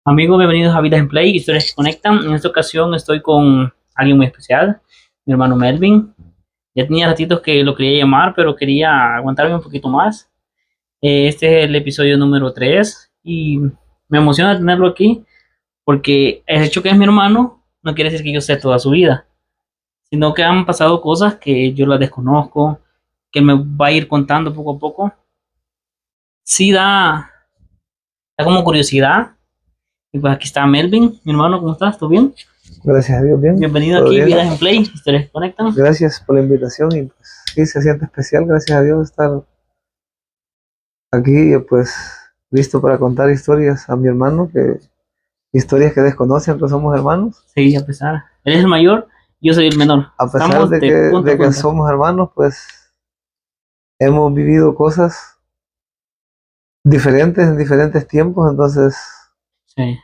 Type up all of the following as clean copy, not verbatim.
Amigos, bienvenidos a Vidas en Play, historias que conectan. En esta ocasión estoy con alguien muy especial, mi hermano Melvin. Ya tenía ratitos que lo quería llamar, pero quería aguantarme un poquito más. Este es el episodio número 3 y me emociona tenerlo aquí porque el hecho que es mi hermano no quiere decir que yo sé toda su vida, sino que han pasado cosas que yo las desconozco, que me va a ir contando poco a poco. Sí da como curiosidad. Y pues aquí está Melvin, mi hermano, ¿cómo estás? ¿Todo bien? Gracias a Dios, bien. Bienvenido ¿Todo aquí, bien? Vidas en Play, historias que conectan. Gracias por la invitación y pues sí, se siente especial, gracias a Dios, estar aquí pues listo para contar historias a mi hermano, historias que desconocen, que somos hermanos. Sí, a pesar. Él es el mayor, yo soy el menor. A pesar Estamos de de punta a de que punta. somos hermanos, pues hemos vivido cosas diferentes en diferentes tiempos, entonces Sí.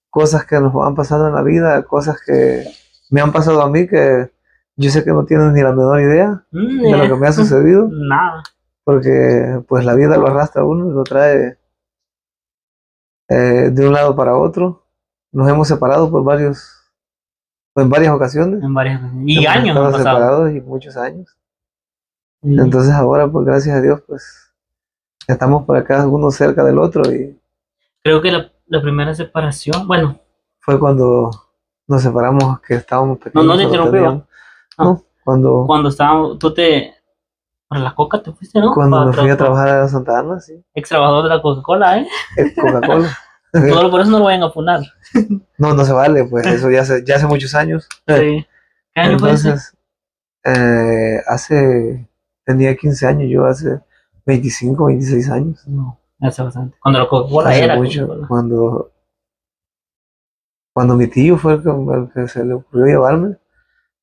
cosas que nos han pasado en la vida, cosas que me han pasado a mí que yo sé que no tienen ni la menor idea de lo que me ha sucedido, Nada. porque pues la vida lo arrastra a uno y lo trae de un lado para otro. Nos hemos separado en varias ocasiones. En varias ocasiones. Y Hemos años han estado pasado. separados y muchos años. Sí. Entonces ahora, pues gracias a Dios, pues estamos por acá uno cerca del otro y Creo que la primera separación, bueno, fue cuando nos separamos, que estábamos no pequeños, te solo interrumpí, ¿va? teníamos, No, no, cuando, cuando estábamos, para la coca te fuiste, ¿no? cuando me fui a trabajar a Santa Ana, sí, Ex trabajador de la Coca-Cola, ¿eh? Coca-Cola. Solo por eso no lo vayan a funar. No, no se vale, pues eso ya hace muchos años. Sí. ¿Qué año fue ese? Entonces, tenía 15 años, yo hace 25 26 años. No, hace bastante. Cuando la Coca-Cola Hace era mucho, Coca-Cola. cuando mi tío fue el que se le ocurrió llevarme,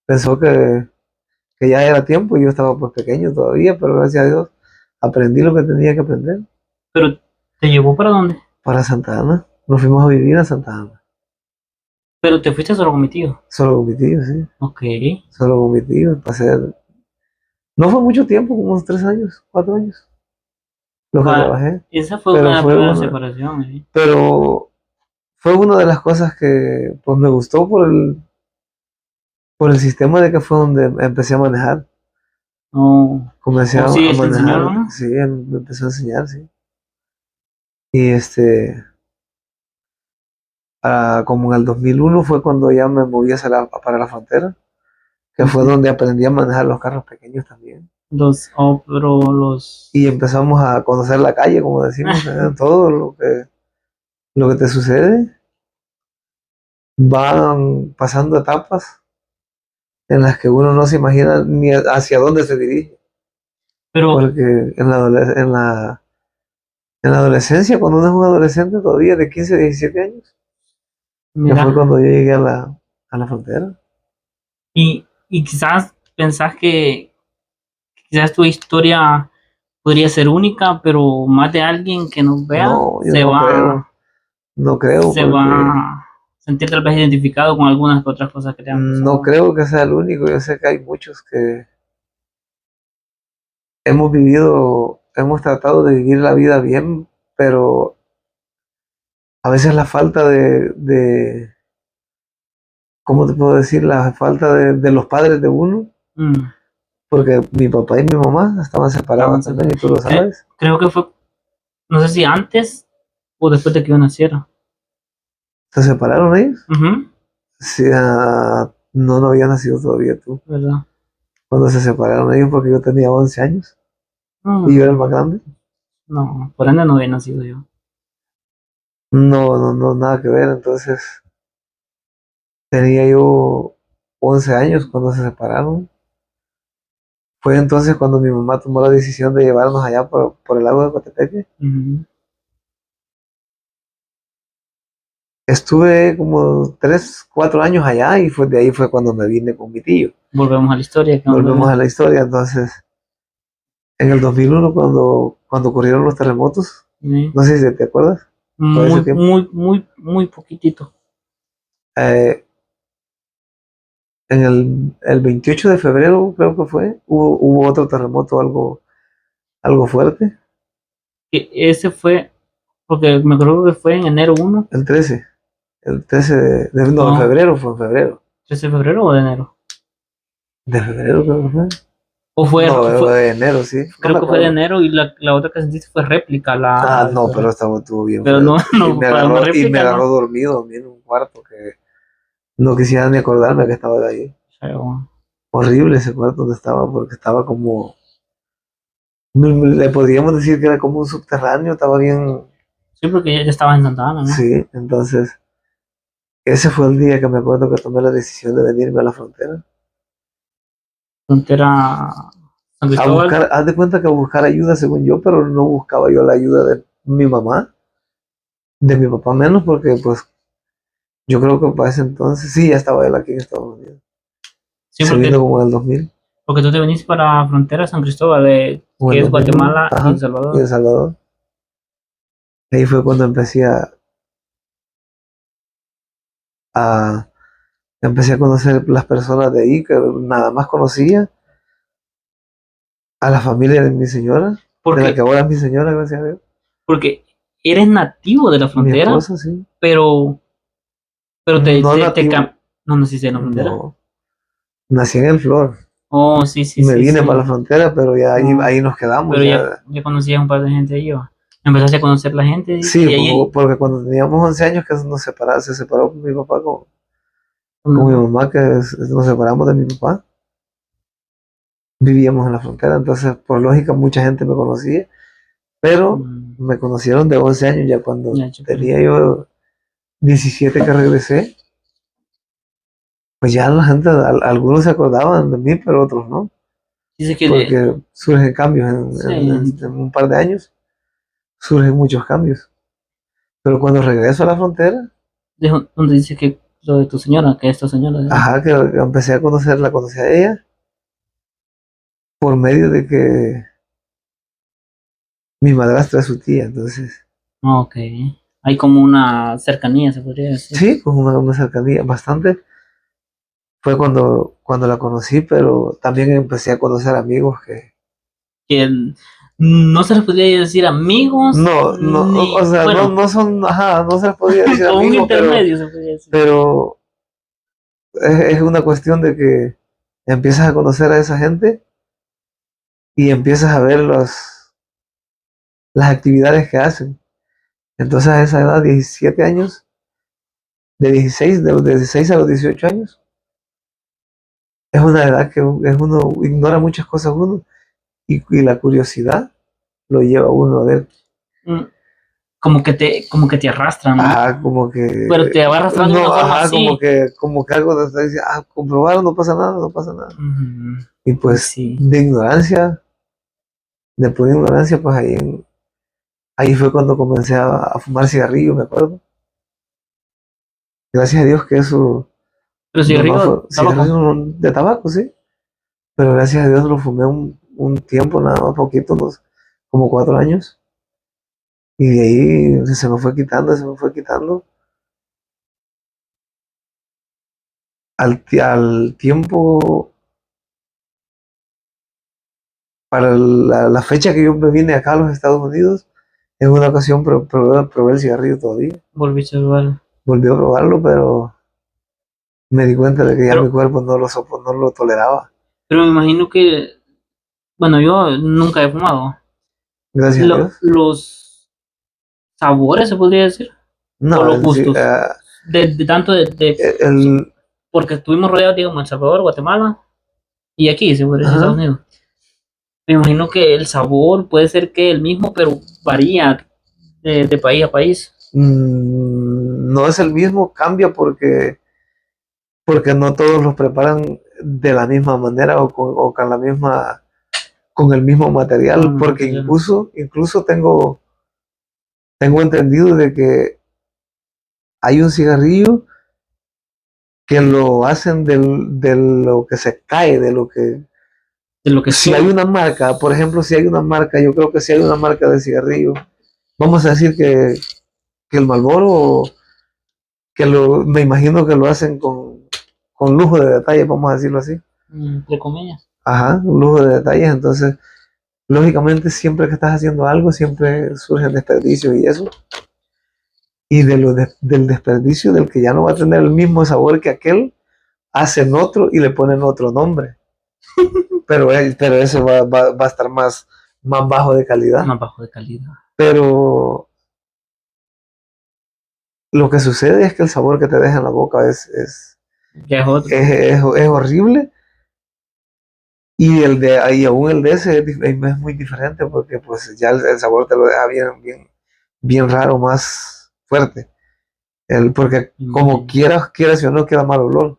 pensó que ya era tiempo y yo estaba pues pequeño todavía, pero gracias a Dios aprendí lo que tenía que aprender. Pero, ¿te llevó para dónde? Para Santa Ana, nos fuimos a vivir a Santa Ana, Pero te fuiste solo con mi tío. solo con mi tío, sí, Ok. solo con mi tío, no fue mucho tiempo, como unos 3 años, 4 años, lo que Va, trabajé, esa fue una pero de las fue primeras una, separaciones. ¿Eh? pero fue una de las cosas que pues me gustó por el sistema de que fue donde empecé a manejar. No. Comencé ¿O sí, a te enseñó, manejar, no? sí, él me empezó a enseñar, sí. Y como en el 2001 fue cuando ya me moví para la frontera, que fue Ujú. donde aprendí a manejar los carros pequeños también. Pero los. Y empezamos a conocer la calle, como decimos, todo lo que te sucede. Van pasando etapas en las que uno no se imagina ni hacia dónde se dirige. Pero, Porque en la adolescencia, cuando uno es un adolescente todavía de 15 17 años, que fue mira, cuando yo llegué a la frontera. y quizás pensás que quizás tu historia podría ser única, pero más de alguien que nos vea No, yo no creo, no creo se va porque a sentir tal vez identificado con algunas otras cosas que te han no pasado. creo que sea el único. Yo sé que hay muchos que hemos tratado de vivir la vida bien, pero a veces la falta ¿cómo te puedo decir? La falta de los padres de uno, Mm, porque mi papá y mi mamá estaban separados estábamos- también, y tú lo sabes. creo que fue, no sé si antes o después de que yo naciera. ¿Se separaron ellos? Ujú, Sí, no, no había nacido todavía tú. ¿verdad? Cuando se separaron ellos, porque yo tenía 11 años y yo era el más Mm, grande. no, por ende no había nacido yo. No, no, no, nada que ver. Entonces, tenía yo 11 años cuando se separaron. Fue entonces cuando mi mamá tomó la decisión de llevarnos allá por el lago de Coatepeque. Ujú. Estuve como 3 4 años allá y de ahí fue cuando me vine con mi tío. Volvemos a la historia. Que Volvemos a la historia. Entonces, en el 2001, cuando ocurrieron los terremotos, Sí. no sé si te acuerdas, todo ese Muy, tiempo, muy, muy, muy poquitito. eh, en el 28 de febrero, creo que fue, hubo otro terremoto algo fuerte. Que ese fue Porque me acuerdo que fue en enero 1, El 13. El 13 no, en no, febrero, fue en febrero. 13 de febrero o de enero. De febrero creo que fue. O No, de enero, sí. No creo me que fue de acuerdo. enero y la otra que sentiste fue réplica, Ah, la de no, pero febrero. estaba estuvo bien Pero feo. no, no, para una Y me réplica agarró no. dormido a mí en un cuarto que no quisiera ni acordarme que estaba ahí. Pero, Horrible ese cuarto donde estaba, porque estaba como, le podríamos decir que era como un subterráneo, estaba bien, sí, porque ya estabas en Santa Ana, ¿no? sí, entonces, ese fue el día que me acuerdo que tomé la decisión de venirme a la frontera. Frontera San A Cristóbal. buscar, haz de cuenta que a buscar ayuda según yo, pero no buscaba yo la ayuda de mi mamá, de mi papá menos, porque pues yo creo que para ese entonces, sí, ya estaba él aquí en Estados Unidos. Sí, Se vino como en el 2000, porque tú te viniste para Frontera San Cristóbal, como en que el es 2001, Guatemala y El ajá, y Salvador. El Salvador. Ahí fue cuando a, empecé a conocer las personas de ahí, que nada más conocía, a la familia de mi señora, de la que Porque, ahora es mi señora, gracias a Dios. porque eres nativo de la Mi frontera, esposa, sí. pero, pero No nativo, no naciste en la frontera. no. Nací en el Flor. Oh, sí, sí, Me sí, vine para sí. la frontera, pero ya No, ahí nos quedamos. pero Ya. ya conocías un par de gente ahí, ¿va? Empezaste a conocer la gente Sí, y ahí, porque cuando teníamos 11 años que se separó mi papá con mi no, mamá, que nos separamos de mi papá. Vivíamos en la frontera, entonces por lógica mucha gente me conocía, pero mm, me conocieron de 11 años ya cuando ya, chico. tenía yo 17 que regresé. Pues ya la gente, algunos se acordaban de mí, pero otros no, Dice que porque surgen cambios sí, en un par de años, surgen muchos cambios. Pero cuando regreso a la frontera, donde dice que lo de tu señora, que esta señora, ajá, que empecé a conocerla, conocí a ella por medio de que mi madrastra es su tía, entonces, ok. Hay como una cercanía, se podría decir. sí, pues una cercanía bastante. Fue cuando la conocí, pero también empecé a conocer amigos que, Que no se les podría decir amigos, no, no, o ni, sea, bueno, no son, ajá, no se les podría decir como un amigos, intermedio, se podría decir. pero es una cuestión de que empiezas a conocer a esa gente y empiezas a ver las actividades que hacen. Entonces a esa edad, 17 años, de los 16 a los 18 años, es una edad que uno ignora muchas cosas uno y la curiosidad lo lleva a uno a ver, Mm, como que te arrastran, ¿no? ajá, como Pero que, te va arrastrando de una no, forma ajá, así. como que algo te está diciendo, comprobar, no pasa nada, no pasa nada. Ujú. Y Y pues sí. de ignorancia, de pura ignorancia, pues ahí fue cuando comencé a fumar cigarrillo, me acuerdo. Gracias a Dios que eso Pero nomás fue cigarrillo, tabaco. cigarrillo de tabaco, sí. Pero gracias a Dios lo fumé un tiempo, nada más poquito, como 4 años. Y de ahí se me fue quitando, se me fue quitando. Al tiempo, para la fecha que yo me vine acá a los Estados Unidos, en una ocasión probé el cigarrillo todavía. Volviste a probar. Volví a probarlo, pero me di cuenta de que ya mi Pero, cuerpo no lo toleraba. pero me imagino que, bueno, yo nunca he fumado. Gracias a Dios. Los sabores, se podría decir, o No, los gustos, de tanto el, porque estuvimos rodeados, digamos, en El Salvador, Guatemala y aquí, se podría decir, Estados ajá, Unidos. Me imagino que el sabor puede ser que el mismo, pero varía de país a país. no es el mismo, cambia porque no todos los preparan de la misma manera o con la misma, con el mismo material, Con porque material. incluso tengo entendido de que hay un cigarrillo que lo hacen de lo que se cae, de lo que, De lo que si hay sube. una marca, por ejemplo, si hay una marca, yo creo que si hay una marca de cigarrillo, vamos a decir que el Marlboro, me imagino que lo hacen con lujo de detalles, vamos a decirlo así. Entre comillas. Ajá, un lujo de detalles, entonces lógicamente siempre que estás haciendo algo, siempre surgen desperdicios y eso. Y del desperdicio, del que ya no va a tener el mismo sabor que aquel, hacen otro y le ponen otro nombre. Pero ese va a estar más bajo de calidad. Más bajo de calidad. Pero lo que sucede es que el sabor que te deja en la boca es Ya es otro. es horrible. Y aún el de ese es muy diferente porque pues ya el sabor te lo deja bien raro, más fuerte. Porque como quieras o no, queda mal olor.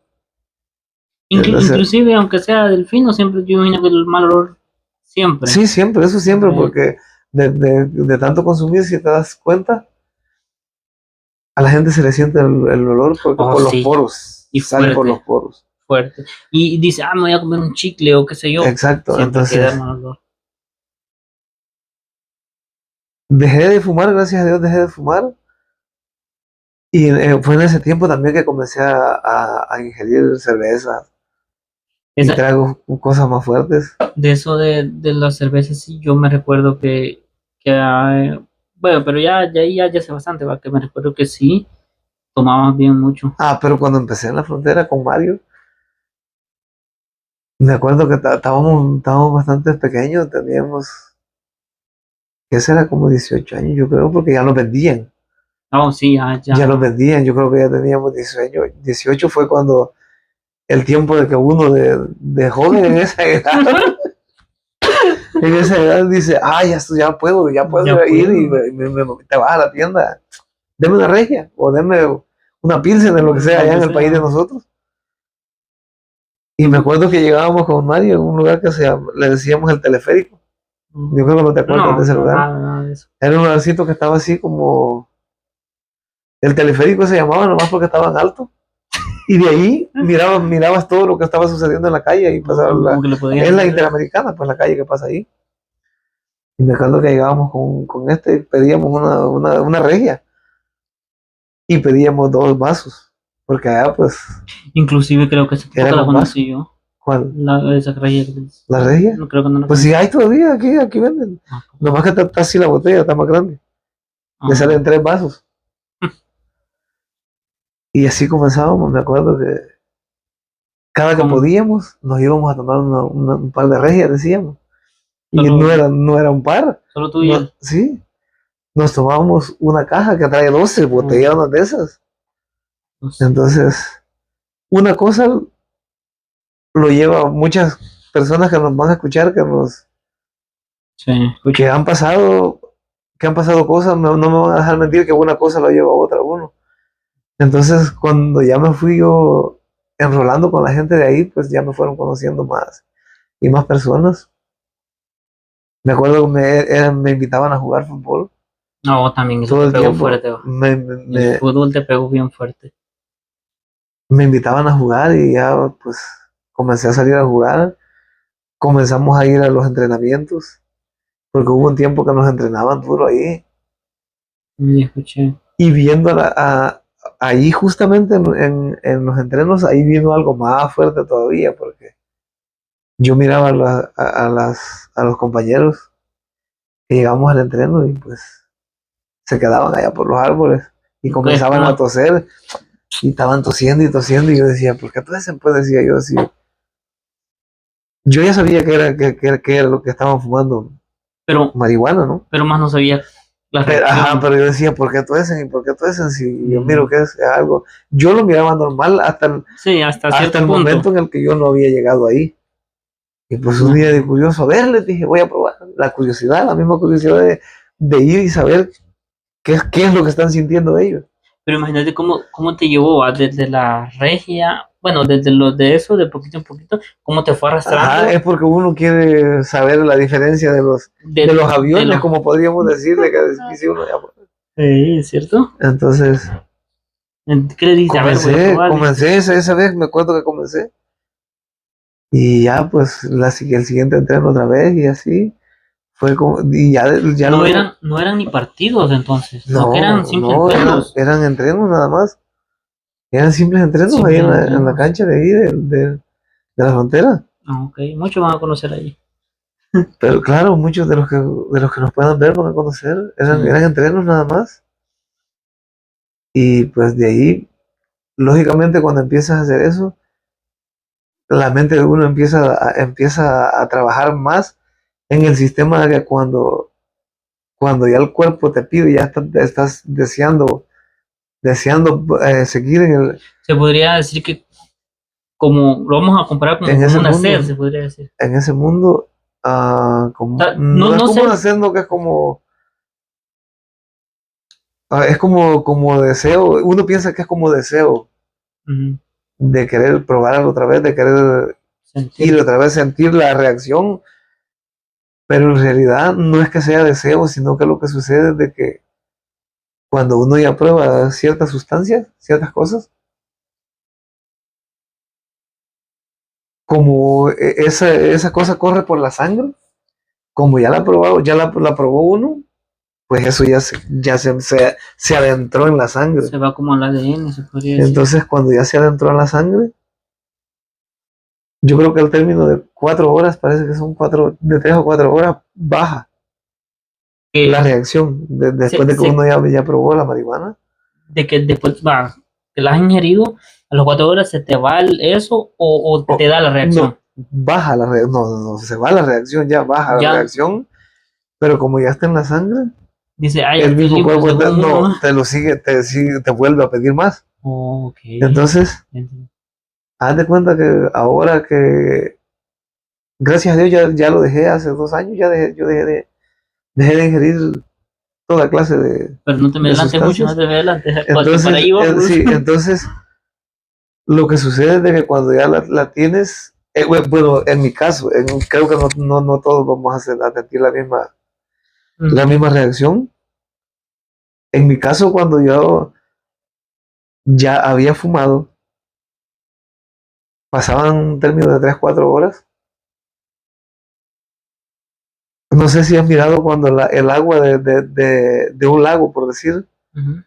Entonces, Inclusive, aunque sea del fino, siempre yo imagino que el mal olor siempre. sí, siempre, eso siempre, porque de tanto consumir, si te das cuenta, a la gente se le siente el olor porque por los poros, y sale por los poros. Fuerte. Y dice, me voy a comer un chicle o qué sé yo. Exacto, Siempre entonces queda mal olor. dejé de fumar, gracias a Dios dejé de fumar. Y fue en ese tiempo también que comencé a ingerir cerveza y tragos, cosas más fuertes. De eso de las cervezas, sí, yo me recuerdo que bueno, pero ya hace bastante, ¿va? Que me recuerdo que sí, tomaba bien mucho. Pero cuando empecé en la frontera con Mario, me acuerdo que estábamos bastante pequeños, teníamos, que será como 18 años, yo creo, porque ya los vendían. Sí, Ya los vendían, yo creo que ya teníamos 18. 18 fue cuando el tiempo de que uno de joven en esa edad, dice, ya puedo ir y te vas a la tienda, deme una regia o deme una pilsen de lo que sea allá en el país de nosotros. Y me acuerdo que llegábamos con Mario en un lugar que le decíamos el teleférico. Yo creo que no te acuerdas de ese lugar. Nada de eso. Era un lugarcito que estaba así como... El teleférico se llamaba nomás porque estaba en alto. Y de ahí mirabas todo lo que estaba sucediendo en la calle. Y pasaba es la Interamericana, pues la calle que pasa ahí. Y me acuerdo que llegábamos con pedíamos una regia. Y pedíamos 2 vasos. Porque allá pues... Inclusive creo que esa tampoco la conocí yo. ¿Cuál? Esa regia. ¿La regia? No, creo que no la pues sí hay todavía, aquí venden. Nomás que está así la botella, está más grande. Le salen 3 vasos. Y así comenzábamos, me acuerdo que cada que podíamos nos íbamos a tomar un par de regias, decíamos. Y no era un par. Solo tú y yo. Sí. Nos tomábamos una caja que trae 12 botellonas de esas. Entonces, una cosa lo lleva a muchas personas que nos van a escuchar, que han pasado cosas, no me van a dejar mentir que una cosa lo lleva a otra uno. Entonces, cuando ya me fui yo enrolando con la gente de ahí, pues ya me fueron conociendo más y más personas. Me acuerdo que me invitaban a jugar fútbol. No, también eso te pegó fuerte. El fútbol te pegó bien fuerte. Me invitaban a jugar y ya pues comencé a salir a jugar. Comenzamos a ir a los entrenamientos, porque hubo un tiempo que nos entrenaban duro ahí. Y escuché. Y viendo ahí justamente en los entrenos, ahí vino algo más fuerte todavía, porque yo miraba a los compañeros que llegamos al entreno y pues se quedaban allá por los árboles y comenzaban a toser y estaban tosiendo y tosiendo y yo decía, ¿por qué tosen? Pues decía yo así. Yo ya sabía que era lo que estaban fumando, pero marihuana, ¿no? Pero más no sabía la reacción. Pero yo decía, ¿por qué tosen? ¿Y por qué tosen? Si yo miro que es algo, yo lo miraba normal hasta el momento en el que yo no había llegado ahí. Y pues un día de curioso, a ver, les dije, voy a probar. La misma curiosidad de ir y saber qué es lo que están sintiendo ellos. Pero imagínate cómo te llevó desde la regia, bueno, desde lo de eso, de poquito en poquito, cómo te fue arrastrando. Es porque uno quiere saber la diferencia de los aviones, como podríamos decirle, que si uno ya... Sí, ¿es cierto? Entonces, ¿qué le dices? Comencé esa vez, me acuerdo que comencé. Y ya, pues, el siguiente entreno otra vez y así. Fue como, y ya no eran ni partidos entonces, no, eran simples entrenos. Eran entrenos nada más. Eran simples entrenos ahí en la cancha de ahí, de la frontera. Ok, muchos van a conocer ahí. Pero claro, muchos de los que nos puedan ver van a conocer, eran, Sí. eran entrenos nada más. Y pues de ahí, lógicamente, cuando empiezas a hacer eso, la mente de uno empieza a trabajar más en el sistema de que cuando ya el cuerpo te pide, ya estás deseando seguir Se podría decir que como lo vamos a comparar como en con ese una sed, se mundo, podría decir. en ese mundo, No, no es no como sed. haciendo que es como deseo, uno piensa que es como deseo Ujú. de querer probarlo otra vez, de querer ir Sentir. otra vez, sentir la reacción, pero en realidad no es que sea deseo, sino que lo que sucede es de que cuando uno ya prueba ciertas sustancias, ciertas cosas, como esa cosa corre por la sangre, como ya la ha probado, ya la probó uno, pues eso ya se adentró en la sangre. Se va como al ADN, se podría decir. Entonces, cuando ya se adentró en la sangre, yo creo que al término de 4 horas, parece que son de 3 o 4 horas, baja la Que reacción después se, de que uno se- ya probó la marihuana. de que después va, que la has ingerido, a las 4 horas se te va eso o te O da la reacción. no, baja la reacción, no, no, no, se va la reacción, ya baja la Ya reacción, pero como ya está en la sangre, dice, ah, ya el estoy mismo limpio, cuerpo según uno. no, te lo sigue, te vuelve a pedir más. Ok. Entonces, Entiendo. haz de cuenta que ahora que, gracias a Dios, ya lo dejé hace 2 años, yo dejé de ingerir toda clase de, Pero no te me de adelantes mucho, no sustancias. te me adelantes, porque para Entonces, ahí vamos. sí, entonces lo que sucede es de que cuando ya la tienes, bueno, en mi caso, creo que no todos vamos a sentir la misma Ujú. reacción. En mi caso, cuando yo ya había fumado, pasaban un término de 3 4 horas. No sé si has mirado cuando el agua de un lago, por decir, Ujú.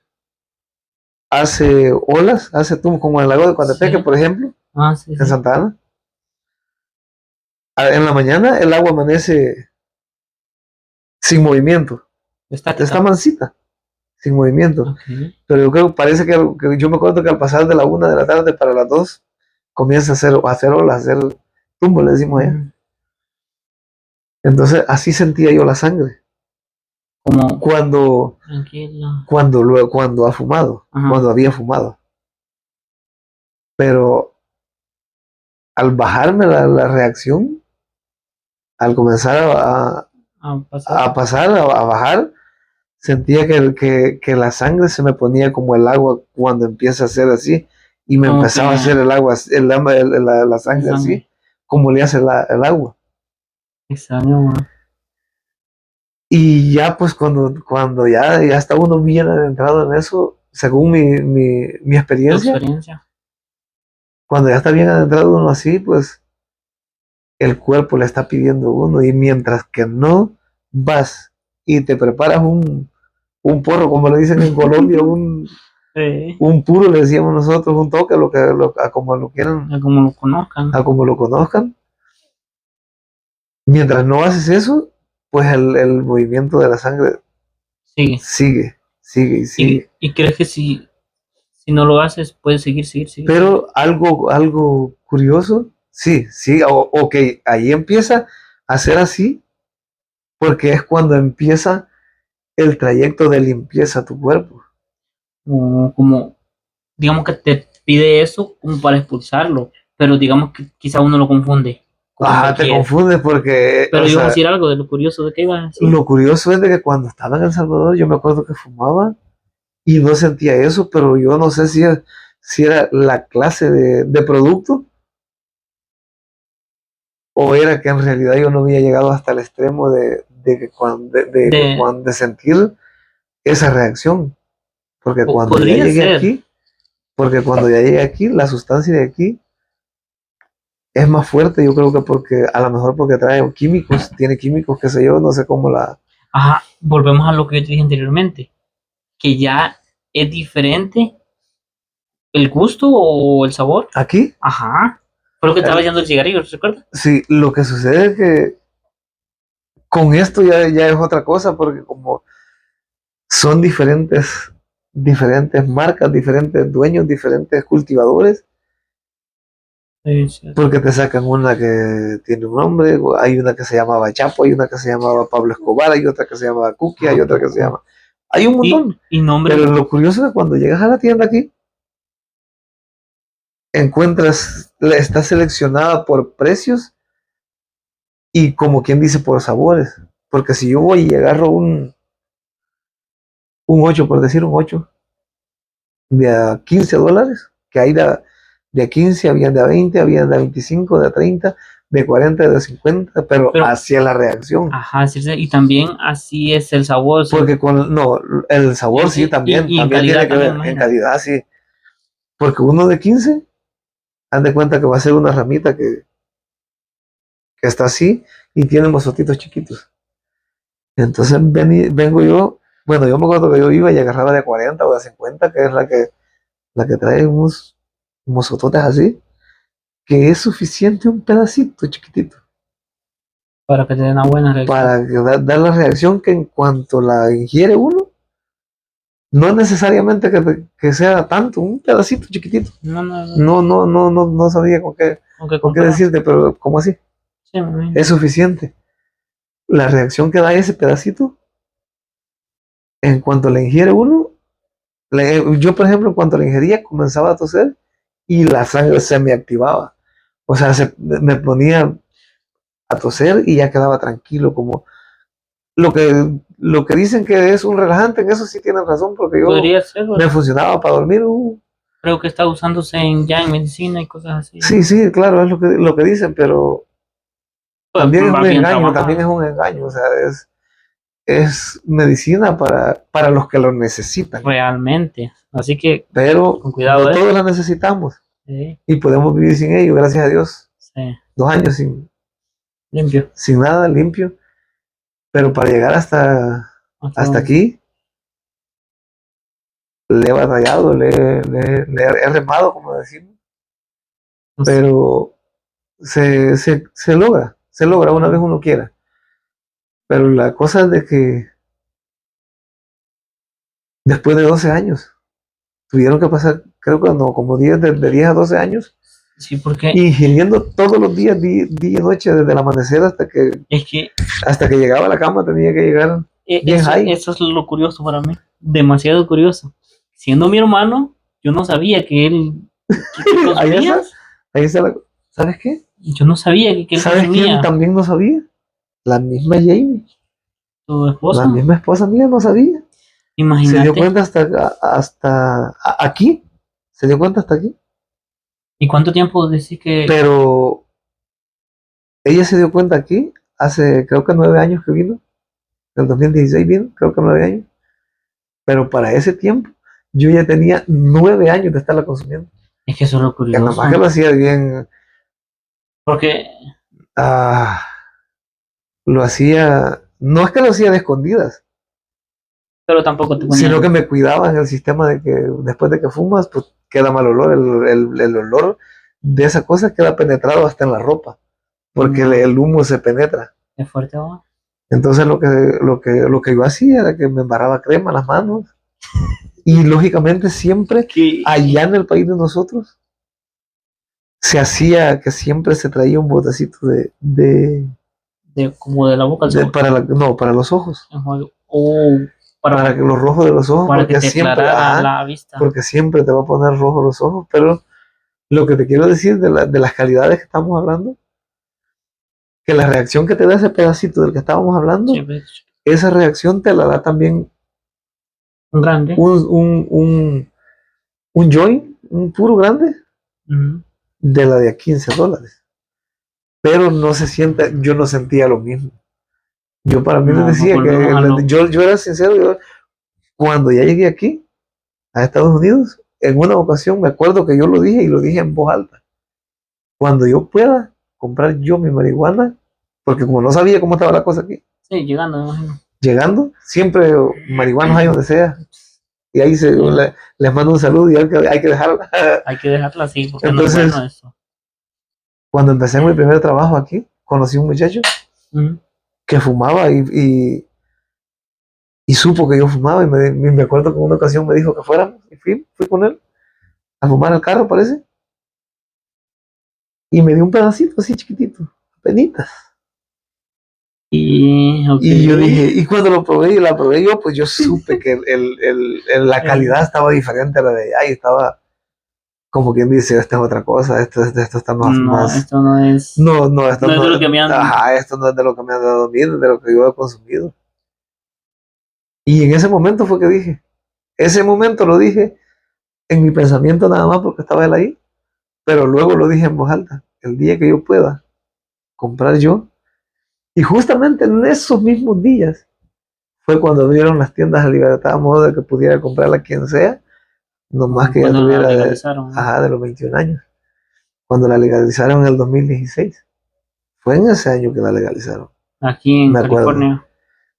hace olas, hace como el lago de Coatepeque, Sí. por ejemplo, Ah, sí, en sí. Santa Ana. En la mañana el agua amanece sin movimiento, está Estática. mansita, sin movimiento. Ok. Pero yo creo, parece que yo me acuerdo que al pasar de la 1 de la tarde para las 2 comienza a hacer olas, a hacer tumbo, le decimos allá. Ujú. Entonces así sentía yo la sangre Como cuando, tranquila. cuando Ajá. había fumado. Pero al bajarme la reacción, al comenzar A pasar. a pasar, a bajar, sentía que la sangre se me ponía como el agua cuando empieza a ser así, y me Como que empezaba a hacer el agua, la la sangre así, sangre. como le hace el agua. Extraño, man. Y ya pues cuando ya está uno bien adentrado en eso, según mi Tu experiencia, experiencia. cuando ya está bien adentrado uno así, pues el cuerpo le está pidiendo a uno, y mientras que no vas y te preparas un porro, como le dicen en Colombia, Sí. un puro, le decíamos nosotros, un toque, a como lo quieran, Ya como lo conozcan. a como lo conozcan. Mientras no haces eso, pues el movimiento de la sangre Sigue. sigue, sigue y sigue. Y crees que si no lo haces, puedes seguir, seguir, seguir, seguir. Pero algo curioso, sí, sí, ok, ahí empieza a ser así, porque es cuando empieza el trayecto de limpieza a tu cuerpo. Como, digamos que te pide eso como para expulsarlo, pero digamos que quizá uno lo confunde, como que Te quiere. confundes porque, Pero o ibas a sea, decir algo de lo curioso de que ibas a decir. lo curioso es de que cuando estaba en El Salvador, yo me acuerdo que fumaba y no sentía eso, pero yo no sé si era la clase de producto, o era que en realidad yo no había llegado hasta el extremo De, de sentir esa reacción. Porque cuando ya podría llegué ser. aquí, porque cuando ya llegué aquí, la sustancia de aquí es más fuerte, yo creo que porque, a lo mejor porque trae químicos, tiene químicos, qué sé yo, no sé cómo Ajá, volvemos a lo que yo te dije anteriormente, que ya es diferente el gusto o el sabor. aquí. Ajá. Fue lo que estaba el- diciendo el cigarrillo, ¿recuerdas? sí, lo que sucede es que con esto ya es otra cosa, porque como son diferentes marcas, diferentes dueños, diferentes cultivadores, Sí. porque te sacan una que tiene un nombre, hay una que se llamaba Chapo, hay una que se llamaba Pablo Escobar, hay otra que se llamaba Cookie, hay otra que se llama... Hay un montón. Y nombre. Pero lo curioso es que cuando llegas a la tienda aquí, está seleccionada por precios y como quien dice por sabores. Porque si yo voy y agarro un 8 por decir un 8 de a $15, que hay de a 15, habían de a 20, habían de a 25, de a 30, de 40, de a 50, pero hacia la reacción. Ajá, sí, y también así es el sabor. Porque no, el sabor sí también, y también tiene que ver, en calidad sí. Porque uno de 15, haz de cuenta que va a ser una ramita que está así y tiene mozotitos chiquitos. Entonces vengo yo, bueno, yo me acuerdo que yo iba y agarraba de 40 o de 50, que es la que trae unos mozototes así, que es suficiente un pedacito chiquitito. Para que te den una buena reacción. Para dar la reacción que en cuanto la ingiere uno, no necesariamente que sea tanto, un pedacito chiquitito. No sabía con qué decirte, pero ¿cómo así? Sí, es suficiente. La reacción que da ese pedacito, en cuanto la ingiere uno, yo por ejemplo, en cuanto la ingería, comenzaba a toser y la sangre se me activaba. O sea, me ponía a toser y ya quedaba tranquilo, como lo que dicen que es un relajante, en eso sí tienen razón, porque yo me funcionaba para dormir. Creo que está usándose ya en medicina y cosas así. Sí, claro, es lo que dicen, pero pues también es un engaño, o sea, es medicina para los que lo necesitan. Realmente, así que pero con cuidado, no todos la necesitamos. Sí. Y podemos vivir sin ello, gracias a Dios. Sí. 2 años sin nada, limpio. Pero para llegar hasta aquí, le he batallado, le he remado, como decimos. Pero se logra una vez uno quiera. Pero la cosa es de que después de 12 años, tuvieron que pasar, creo que no, como 10, de 10 a 12 años. Sí, porque ingiriendo todos los días, día y noche, desde el amanecer hasta que llegaba a la cama, tenía que llegar bien high. Eso es lo curioso para mí, demasiado curioso. Siendo mi hermano, yo no sabía que él ahí está ¿sabes qué? Yo no sabía que él ¿sabes quién también no sabía? La misma Jamie. ¿Tu esposa? La misma esposa mía no sabía. Imagínate. Se dio cuenta hasta aquí. Se dio cuenta hasta aquí. ¿Y cuánto tiempo decís que...? Pero ella se dio cuenta aquí hace, creo que 9 años que vino. En el 2016 vino, creo que 9 años. Pero para ese tiempo, yo ya tenía 9 años de estarla consumiendo. Es que eso es lo curioso. Que nada más que lo hacía bien. Porque... lo hacía... No es que lo hacía de escondidas. Pero tampoco te ponía... Sino que me cuidaba en el sistema de que después de que fumas, pues queda mal olor. El olor de esa cosa queda penetrado hasta en la ropa. Porque el humo se penetra. Es fuerte, ¿no? Entonces lo que yo hacía era que me embarraba crema en las manos. Y lógicamente siempre allá en el país de nosotros se hacía que siempre se traía un botecito como de la boca para los ojos. Para que los rojos de los ojos, para porque que te siempre la vista. Porque siempre te va a poner rojo los ojos. Pero lo que te quiero decir de las calidades que estamos hablando, que la reacción que te da ese pedacito del que estábamos hablando, esa reacción te la da también grande. un joint, un puro grande, de la de a $15. Pero no se siente, yo no sentía lo mismo. Yo para mí les decía que yo era sincero, cuando ya llegué aquí, a Estados Unidos, en una ocasión me acuerdo que yo lo dije y lo dije en voz alta. Cuando yo pueda comprar yo mi marihuana, porque como no sabía cómo estaba la cosa aquí. Sí, llegando, me imagino. Llegando, siempre marihuanos hay donde sea. Y ahí les mando un saludo y hay que dejarla. Hay que dejarla así, porque entonces, no es bueno eso. Cuando empecé mi primer trabajo aquí, conocí a un muchacho que que fumaba y supo que yo fumaba y me acuerdo que en una ocasión me dijo que fuéramos y fui con él a fumar al carro, parece, y me dio un pedacito así chiquitito, penitas. Y, ok. Y yo dije, y cuando lo probé y la probé yo, pues yo supe que la calidad estaba diferente a la de allá y estaba, como quien dice, esta es otra cosa, esto está No, esto no es, no, esto no es de no, lo que me han... ajá, esto no es de lo que me han dado a mí, es de lo que yo he consumido. Y en ese momento fue que dije, ese momento lo dije en mi pensamiento nada más porque estaba él ahí, pero luego lo dije en voz alta, el día que yo pueda comprar yo, y justamente en esos mismos días fue cuando abrieron las tiendas a libertad a modo de que pudiera comprarla quien sea, nomás que ya cuando la tuviera legalizaron, ¿no? ajá, de los 21 años, cuando la legalizaron en el 2016. Fue en ese año que la legalizaron, Aquí en me acuerdo. California.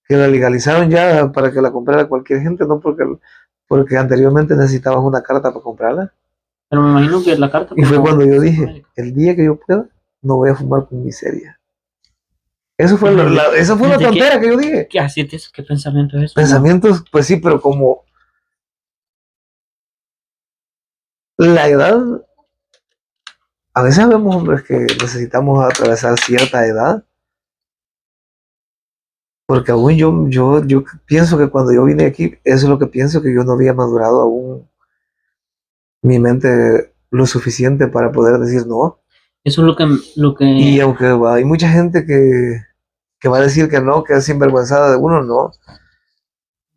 Que la legalizaron ya para que la comprara cualquier gente, no porque anteriormente necesitabas una carta para comprarla. Pero me imagino que la carta Y fue como cuando yo dije, Centroamérica. el día que yo pueda, no voy a fumar con miseria. Eso fue Desde, esa fue una desde tontera que yo dije. ¿qué así es? ¿Qué pensamiento es eso? No. Pensamientos, pues sí, pero como la edad, a veces vemos hombres que necesitamos atravesar cierta edad, porque aún yo pienso que cuando yo vine aquí, eso es lo que pienso, que yo no había madurado aún mi mente lo suficiente para poder decir no. Eso es lo Y que, aunque hay mucha gente que va a decir que no, que es sinvergüenzada de uno, no.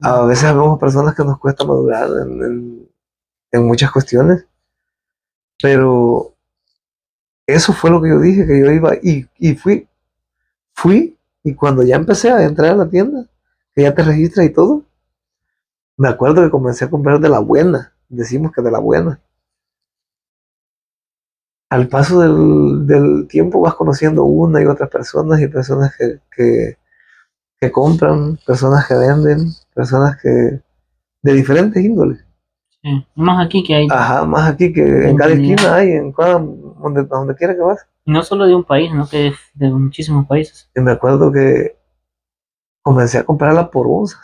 A veces vemos personas que nos cuesta madurar en muchas cuestiones, pero eso fue lo que yo dije, que yo iba y fui, y cuando ya empecé a entrar a la tienda, que ya te registras y todo, me acuerdo que comencé a comprar de la buena, decimos que de la buena. Al paso del tiempo vas conociendo una y otras personas y personas que compran, personas que venden, personas que de diferentes índoles. sí, más aquí que hay Ajá, más aquí que de en cada infinidad. esquina hay, donde quiera que vas. Y no solo de un país, ¿no? Que de muchísimos países. Y me acuerdo que comencé a comprarla por onzas,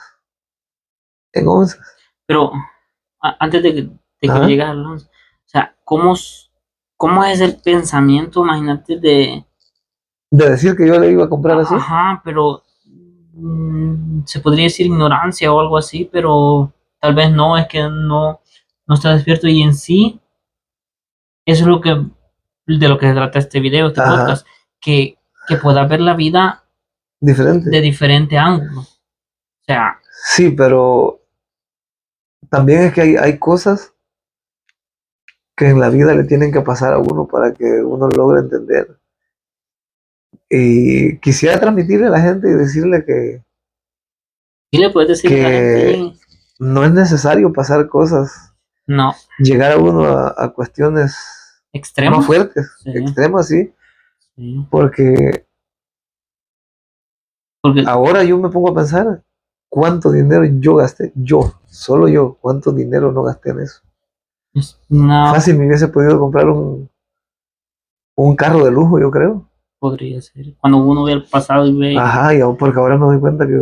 en onzas. Pero antes de que Ajá. llegas al 11, o sea, ¿cómo es el pensamiento? Imagínate de, De decir que yo le iba a comprar así. ajá, pero se podría decir ignorancia o algo así, pero tal vez no, es que no está despierto y en sí, eso es de lo que se trata este video, este Ajá, podcast, que pueda ver la vida de diferente. diferente ángulo. O sea, Sí, pero también es que hay cosas que en la vida le tienen que pasar a uno para que uno logre entender. Y quisiera transmitirle a la gente y decirle ¿qué le puedes decir a la gente que ahí? no es necesario pasar cosas, No, llegar a uno a cuestiones más extremos. fuertes, Sí, extremas, sí, sí. porque Porque ahora yo me pongo a pensar cuánto dinero yo gasté, solo yo, cuánto dinero no gasté en eso. es una, Fácil me hubiese podido comprar un carro de lujo, yo creo. podría ser. Cuando uno ve el pasado y ve, Ajá, porque ahora me doy cuenta que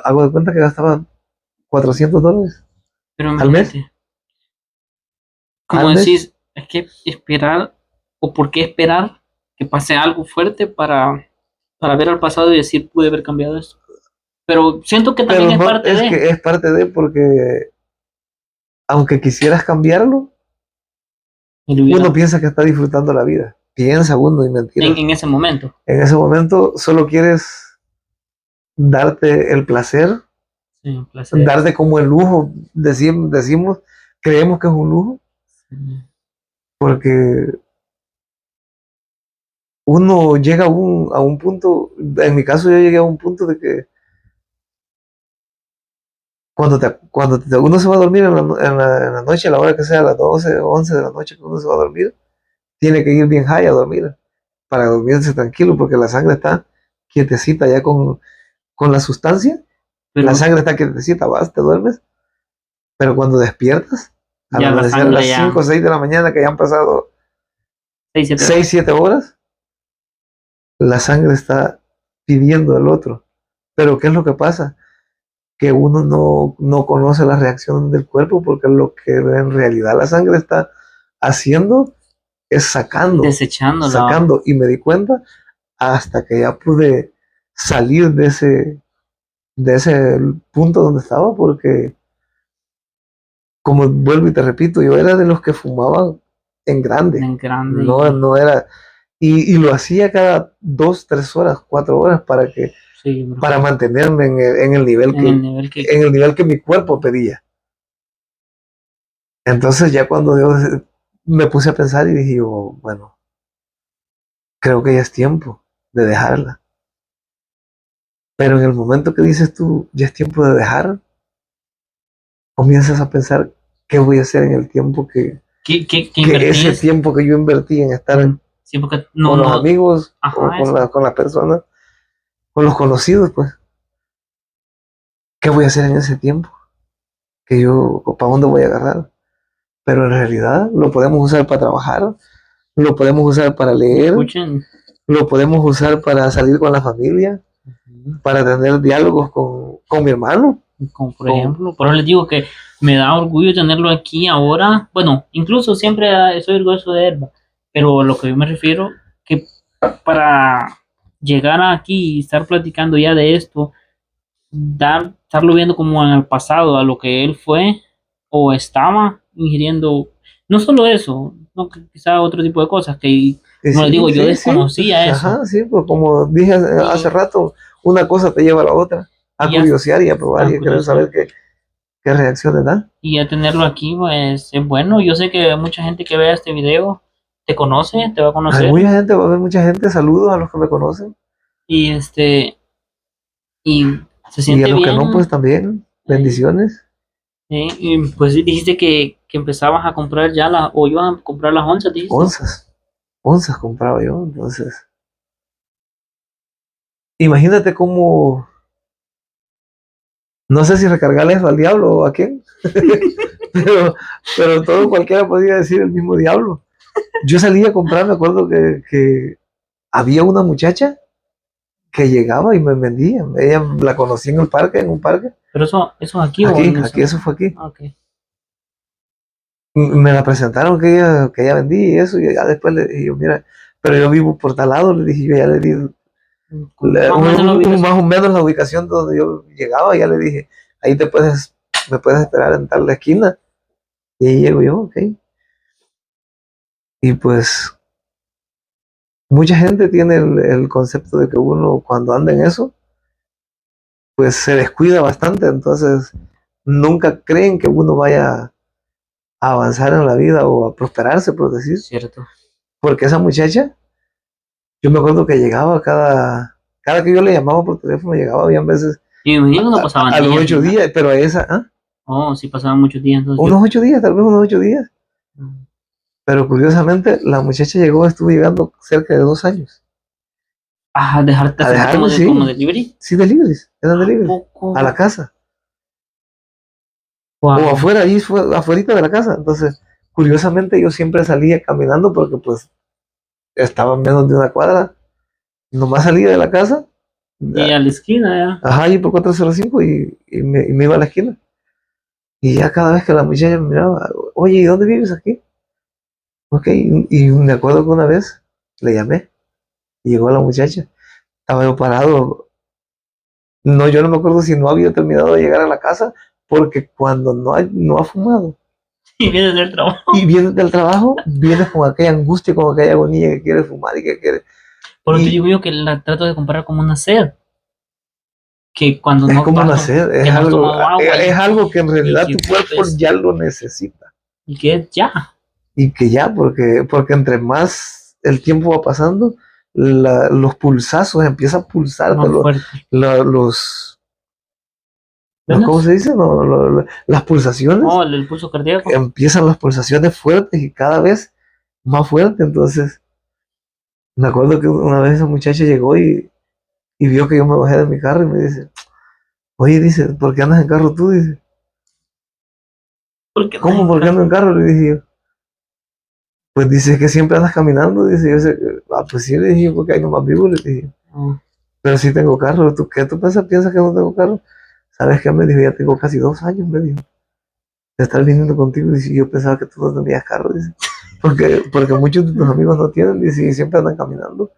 hago de cuenta que gastaba $400 pero al mes, imagínate, como al mes. decís, es que esperar, o por qué esperar que pase algo fuerte para ver al pasado y decir, pude haber cambiado esto. Pero siento que también Pero es no, parte es de, que es parte de porque aunque quisieras cambiarlo, el uno hubiera, piensa que está disfrutando la vida. Piensa uno y mentiras. en ese momento. En ese momento solo quieres darte el placer, Sí, un placer. darte como el lujo, decimos, creemos que es un lujo, Sí, porque uno llega a un punto, en mi caso yo llegué a un punto de que uno se va a dormir en la noche, a la hora que sea, a las 12 o 11 de la noche que uno se va a dormir, tiene que ir bien high a dormir, para dormirse tranquilo, porque la sangre está quietecita ya con la sustancia, la pero sangre está quietecita, vas, te duermes, pero cuando despiertas, al ya la amanecer a las sangre 5 o ya, 6 de la mañana, que ya han pasado 6, 7 horas. 6 7 horas, la sangre está pidiendo al otro. Pero ¿qué es lo que pasa? Que uno no conoce la reacción del cuerpo porque lo que en realidad la sangre está haciendo es Desechándola. sacando. Y me di cuenta hasta que ya pude salir de ese punto donde estaba, porque como vuelvo y te repito, yo era de los que fumaban en grande, En grande no era, y lo hacía cada 2, 3 horas, 4 horas sí, bro, para mantenerme en el nivel en el nivel que en el nivel que mi cuerpo pedía. Entonces ya cuando yo me puse a pensar y dije, yo, bueno, creo que ya es tiempo de dejarla. Pero en el momento que dices tú, ya es tiempo de dejar, comienzas a pensar qué voy a hacer en el tiempo que que ese invertís. tiempo que yo invertí en estar Sí, porque con los amigos o ajá, eso. con las personas, con los conocidos, pues, ¿qué voy a hacer en ese tiempo? Que yo, ¿para dónde voy a agarrar? Pero en realidad lo podemos usar para trabajar, lo podemos usar para leer, Escuchen, lo podemos usar para salir con la familia, ujú, para tener diálogos con mi hermano. como por Con, ejemplo, por eso les digo que me da orgullo tenerlo aquí ahora. Bueno, incluso siempre soy orgulloso de él, ¿va? Pero lo que yo me refiero, que para llegar aquí y estar platicando ya de esto, estarlo viendo como en el pasado, a lo que él fue o estaba ingiriendo, no solo eso, no, quizá otro tipo de cosas que, y como les digo, sí, yo sí, sí, desconocía pues, eso ajá, sí, pues como dije hace y, rato, una cosa te lleva a la otra, a y ya curiosear y a probar tan y a querer curioso. saber qué reacciones da. Y ya tenerlo aquí, pues es bueno. Yo sé que mucha gente que vea este video te conoce, te va a Hay conocer mucha gente, va a haber mucha gente, saludos a los que me conocen y y se y a siente los que no, bien. pues también, eh, bendiciones. y pues sí, dijiste que empezabas a comprar ya o iban a comprar las onzas, dijiste. Onzas, onzas compraba yo, entonces, imagínate cómo, no sé si recargarle eso al diablo o a quién, pero, pero todo cualquiera podía decir el mismo diablo. Yo salí a comprar, me acuerdo que había una muchacha que llegaba y me vendía. Ella la conocí en el parque, en un parque. Pero eso es aquí o en Aquí, eso fue aquí. Ok. Me la presentaron que ella vendía y eso, y ya después le dije yo, mira, pero yo vivo por tal lado, le dije yo, ya le di Más o menos la más ubicación. o menos la ubicación donde yo llegaba, ya le dije, ahí me puedes esperar en tal esquina, y ahí llego yo, ok. Y pues mucha gente tiene el concepto de que uno cuando anda en eso, pues se descuida bastante, entonces nunca creen que uno vaya a avanzar en la vida o a prosperarse, por decir. Cierto. Porque esa muchacha, yo me acuerdo que llegaba cada que yo le llamaba por teléfono, llegaba, habían veces Y me imagino que no pasaban a los días ni ocho nada. días, pero a esa, ¿ah? Oh, sí pasaban muchos días, entonces yo. Unos 8 días, tal vez unos 8 días. Pero curiosamente, la muchacha llegó, estuvo llegando cerca de 2 años. Ah, dejarte A servir dejarme, como sí, delivery. sí, deliveries, eran ¿A deliveries, a la poco? casa. O Wow. afuera, ahí fue, afuera de la casa. Entonces, curiosamente, yo siempre salía caminando porque pues estaba menos de una cuadra. Nomás salía de la casa, Y a la esquina ya. ajá, y por 405 y me iba a la esquina. Y ya cada vez que la muchacha me miraba, oye, ¿y dónde vives aquí? Ok, y me acuerdo que una vez le llamé y llegó la muchacha. Estaba yo parado. No, yo no me acuerdo si no había terminado de llegar a la casa, porque cuando no ha fumado Y vienes del y trabajo. vienes del trabajo, vienes con aquella angustia, con aquella agonía que quiere fumar y que quiere. Pero te Y digo yo que la trato de comparar como una sed. Que cuando es no como has, una sed, que no has tomado agua es algo que en y realidad tu que cuerpo pues, ya lo necesita. y que ya. Y que ya, porque entre más el tiempo va pasando, los pulsazos empiezan a pulsarte, Más fuerte. los, ¿cómo ¿Ves? se dice? Las pulsaciones, Oh, el pulso cardíaco. empiezan las pulsaciones fuertes y cada vez más fuerte. Entonces, me acuerdo que una vez esa muchacha llegó y vio que yo me bajé de mi carro y me dice, oye, dice, ¿por qué andas en carro tú? Dice, ¿Por qué no ¿cómo? en ¿Por qué ando carro? en carro? Le dije yo, pues dice que siempre andas caminando, dice, yo sé, pues sí, le dije, porque ahí nomás vivo, le dije. Oh. pero sí tengo carro. ¿Tú qué? ¿Tú piensas que no tengo carro? ¿Sabes qué? Me dijo, ya tengo casi 2 años, me dijo, de estar viniendo contigo. Dice, yo pensaba que tú no tenías carro, dice. Porque muchos de tus amigos no tienen, dice, y siempre andan caminando.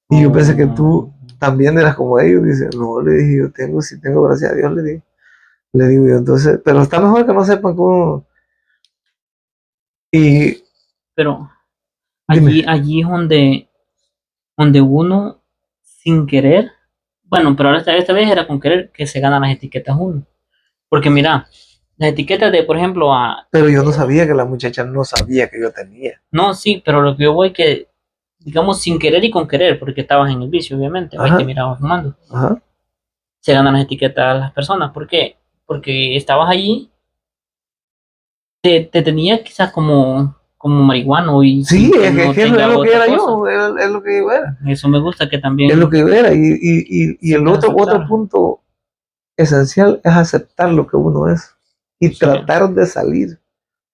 Y yo pensé que Oh, tú también eras como ellos. Dice, no, le dije, yo tengo, sí tengo, gracias a Dios, le dije. Le digo yo, entonces, pero está mejor que no sepan cómo. Y pero dime, allí es donde uno, sin querer, bueno, pero ahora esta vez era con querer que se ganan las etiquetas uno. Porque mira, las etiquetas de, por ejemplo, pero yo no sabía que la muchacha no sabía que yo tenía. no, sí, pero lo que yo voy que, digamos, sin querer y con querer, porque estabas en el vicio, obviamente, ahí te Ajá, mirabas fumando, ajá. se ganan las etiquetas las personas. ¿Por qué? Porque estabas allí, te tenía quizás como marihuano y Sí, sin que es no que eso es tenga lo que otra era cosa. yo, es lo que yo era. Eso me gusta que Es lo también que yo era. Y el sepas otro aceptar. punto esencial es aceptar lo que uno es y Sí. tratar de salir.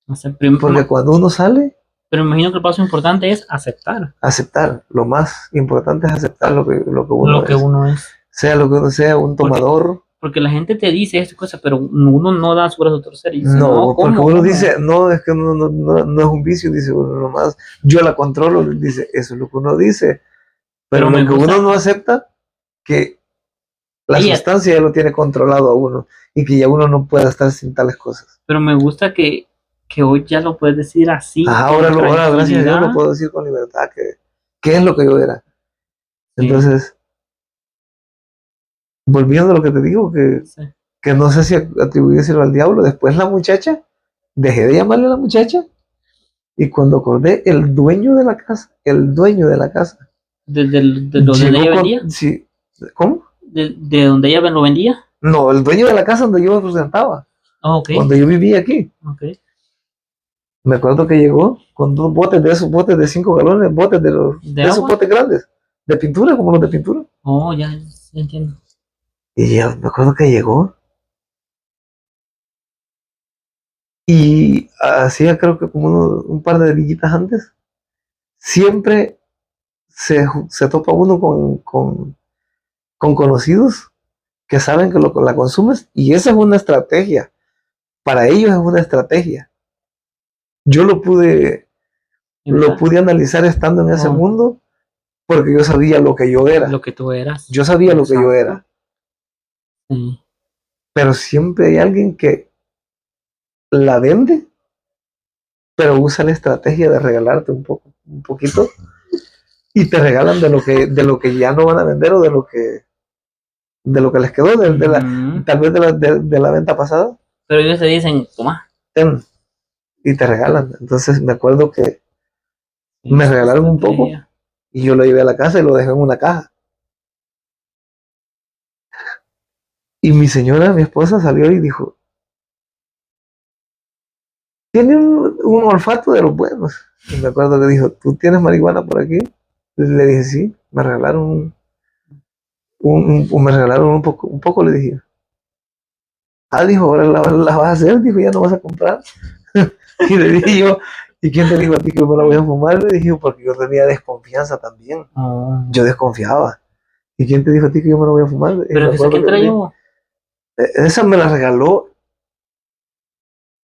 O sea, Porque cuando uno sale, pero imagino que el paso importante es aceptar aceptar. Lo más importante es aceptar lo que uno lo que es. uno es. Sea lo que uno sea, un Porque, tomador. porque la gente te dice estas cosas, pero uno no da su brazo a torcer y dice, no, No, porque ¿cómo? uno ¿Cómo? dice, no, es que no es un vicio, dice uno nomás. Yo la controlo, dice, eso es lo que uno dice. Pero Pero lo me que uno gusta, no acepta, que la ella, sustancia ya lo tiene controlado a uno y que ya uno no puede estar sin tales cosas. pero me gusta que hoy ya lo puedes decir así, Ajá, con ahora, gracias a Dios, lo tranquilidad. puedo decir con libertad, que es lo que yo era. Sí, Entonces, volviendo a lo que te digo, sí. que no sé si atribuyérselo al diablo, después la muchacha, dejé de llamarle a la muchacha y cuando acordé, el dueño de la casa, De lo donde llegó ella vendía, sí, ¿cómo? de donde ella lo vendía. No, el dueño de la casa donde yo me presentaba, Oh, ok, cuando yo vivía aquí. ok. Me acuerdo que llegó con 2 botes de esos botes de 5 galones, botes ¿De de esos agua? botes grandes, de pintura, como los de pintura. Oh, ya, ya entiendo. Y yo me acuerdo que llegó y hacía creo que como un par de villitas antes. Siempre se topa uno con conocidos que saben que la consumes y esa es una estrategia. Para ellos es una estrategia. Yo lo Evitar. pude analizar estando en ese Oh, mundo porque yo sabía lo que yo era. lo que tú eras. Yo sabía lo que yo Exacto. era. Sí. Pero siempre hay alguien que la vende, pero usa la estrategia de regalarte un poquito, y te regalan de lo que ya no van a vender o de lo que les quedó, Ujú. tal vez de la venta pasada, Pero ellos te dicen, toma. ten, y te regalan. Entonces me acuerdo que me Esa regalaron un poco estrategia. y yo lo llevé a la casa y lo dejé en una caja. Y mi señora, mi esposa, salió y dijo, tiene un olfato de los buenos. Y me acuerdo que dijo, ¿tú tienes marihuana por aquí? Le dije, sí, me regalaron me regalaron un poco, le dije. Ah, dijo, ahora la vas a hacer, dijo, ya no vas a comprar. Y le dije yo, ¿y quién te dijo a ti que me la voy a fumar? Le dije, porque yo tenía desconfianza también. Oh. Yo desconfiaba. ¿Y quién te dijo a ti que yo me la voy a fumar? Y Pero me es que sé acuerdo quién que te la llevó. esa me la regaló.